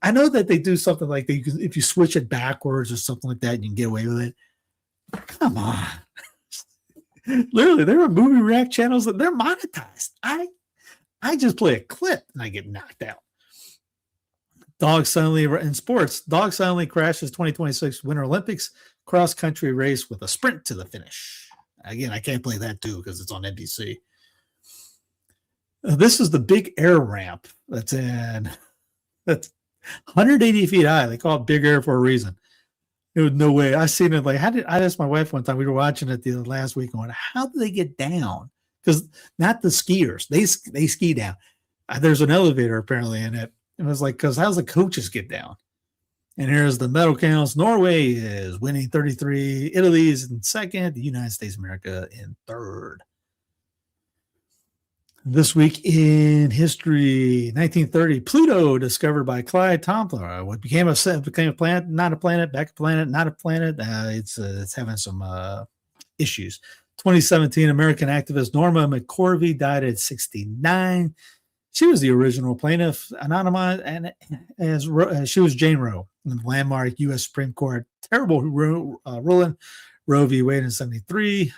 I know that they do something like if you switch it backwards or something like that, you can get away with it. Come on. Literally, there are movie react channels that they're monetized. I just play a clip and I get knocked out. Dog suddenly crashes 2026 Winter Olympics cross-country race with a sprint to the finish. Again, I can't play that too because it's on NBC. This is the big air ramp that's 180 feet high. They call it Big Air for a reason. There was no way. I seen it. Like, I asked my wife one time. We were watching it the last week. Going, how do they get down? Because not the skiers. They ski down. There's an elevator apparently in it. It was like, because how's the coaches get down? And here's the medal counts. Norway is winning 33. Italy is in second. The United States of America in third. This week in history, 1930, Pluto discovered by Clyde Tombaugh. What became a planet, not a planet, back a planet, not a planet. It's having some issues. 2017, American activist Norma McCorvey died at 69. She was the original plaintiff, anonymized, and as she was Jane Roe in the landmark U.S. Supreme Court. Terrible ruling, Roe v. Wade in 73.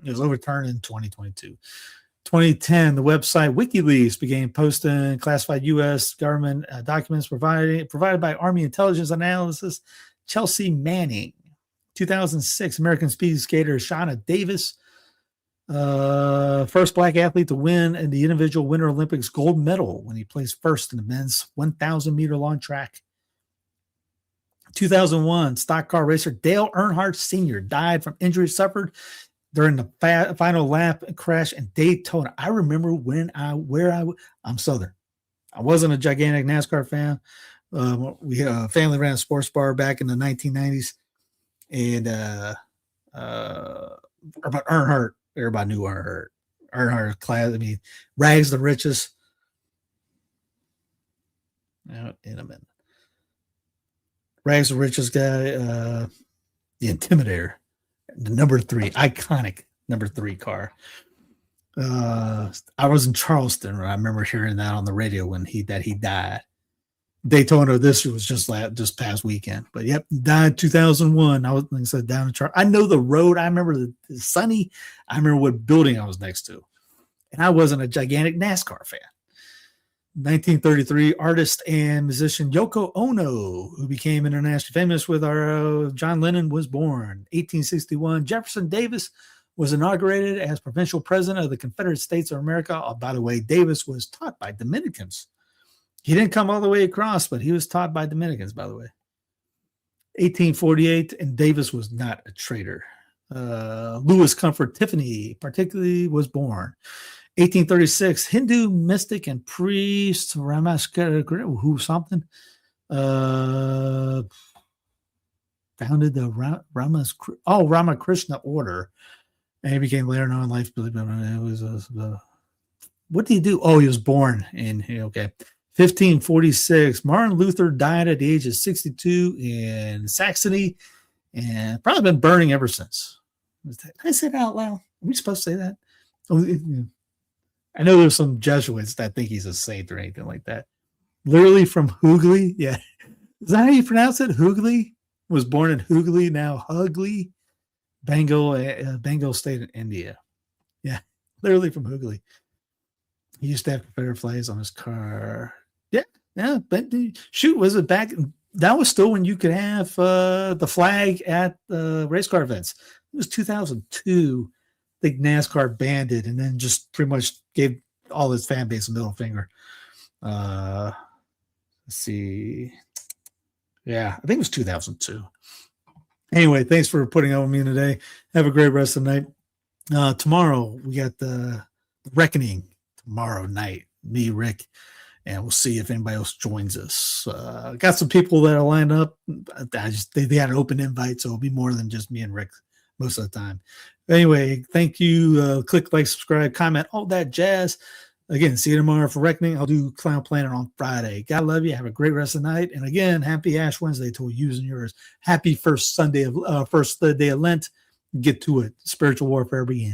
It was overturned in 2022. 2010, the website WikiLeaks began posting classified U.S. government documents provided by Army Intelligence Analysis Chelsea Manning. 2006, American speed skater Shauna Davis, first black athlete to win in the individual Winter Olympics gold medal when he placed first in the men's 1,000-meter long track. 2001, stock car racer Dale Earnhardt Sr. died from injuries suffered during the final lap crash in Daytona. I remember I'm Southern. I wasn't a gigantic NASCAR fan. We had a family ran a sports bar back in the 1990s, and about Earnhardt, everybody knew Earnhardt. Earnhardt class. I mean, rags the richest. In a minute. Rags the richest guy. The Intimidator. The number 3, iconic number 3 car. I was in Charleston. I remember hearing that on the radio when he died. Daytona, this was just past weekend. But yep, died 2001. I was, like I said, down in Charleston. I know the road. I remember the sunny. I remember what building I was next to. And I wasn't a gigantic NASCAR fan. 1933, artist and musician Yoko Ono, who became internationally famous with our John Lennon, was born. 1861, Jefferson Davis was inaugurated as provincial president of the Confederate States of America. Oh, by the way, Davis was taught by Dominicans. He didn't come all the way across, but he was taught by Dominicans, by the way. 1848, and Davis was not a traitor. Louis Comfort Tiffany, particularly, was born. 1836, Hindu mystic and priest Ramakrishna founded the Ramakrishna order, and he became later known in life. It was what did he do? Oh, he was born in, okay, 1546. Martin Luther died at the age of 62 in Saxony and probably been burning ever since. Did I say that out loud? Are we supposed to say that? I know there's some Jesuits that think he's a saint or anything like that. Literally from Hooghly. Yeah. Is that how you pronounce it? Hooghly? Was born in Hooghly, now Hughley, Bengal state in India. Yeah. Literally from Hooghly. He used to have Confederate flags on his car. Yeah. But shoot, was it back? That was still when you could have the flag at the race car events. It was 2002. I think NASCAR banned it and then just pretty much gave all his fan base a middle finger. Let's see. Yeah, I think it was 2002. Anyway, thanks for putting up with me today. Have a great rest of the night. Tomorrow, we got the Reckoning tomorrow night. Me, Rick, and we'll see if anybody else joins us. Got some people that are lined up. They had an open invite, so it'll be more than just me and Rick most of the time. Anyway, thank you. Click, like, subscribe, comment, all that jazz. Again, see you tomorrow for Reckoning. I'll do Clown Planet on Friday. God love you. Have a great rest of the night. And again, happy Ash Wednesday to you and yours. Happy first day of Lent. Get to it. Spiritual warfare begins.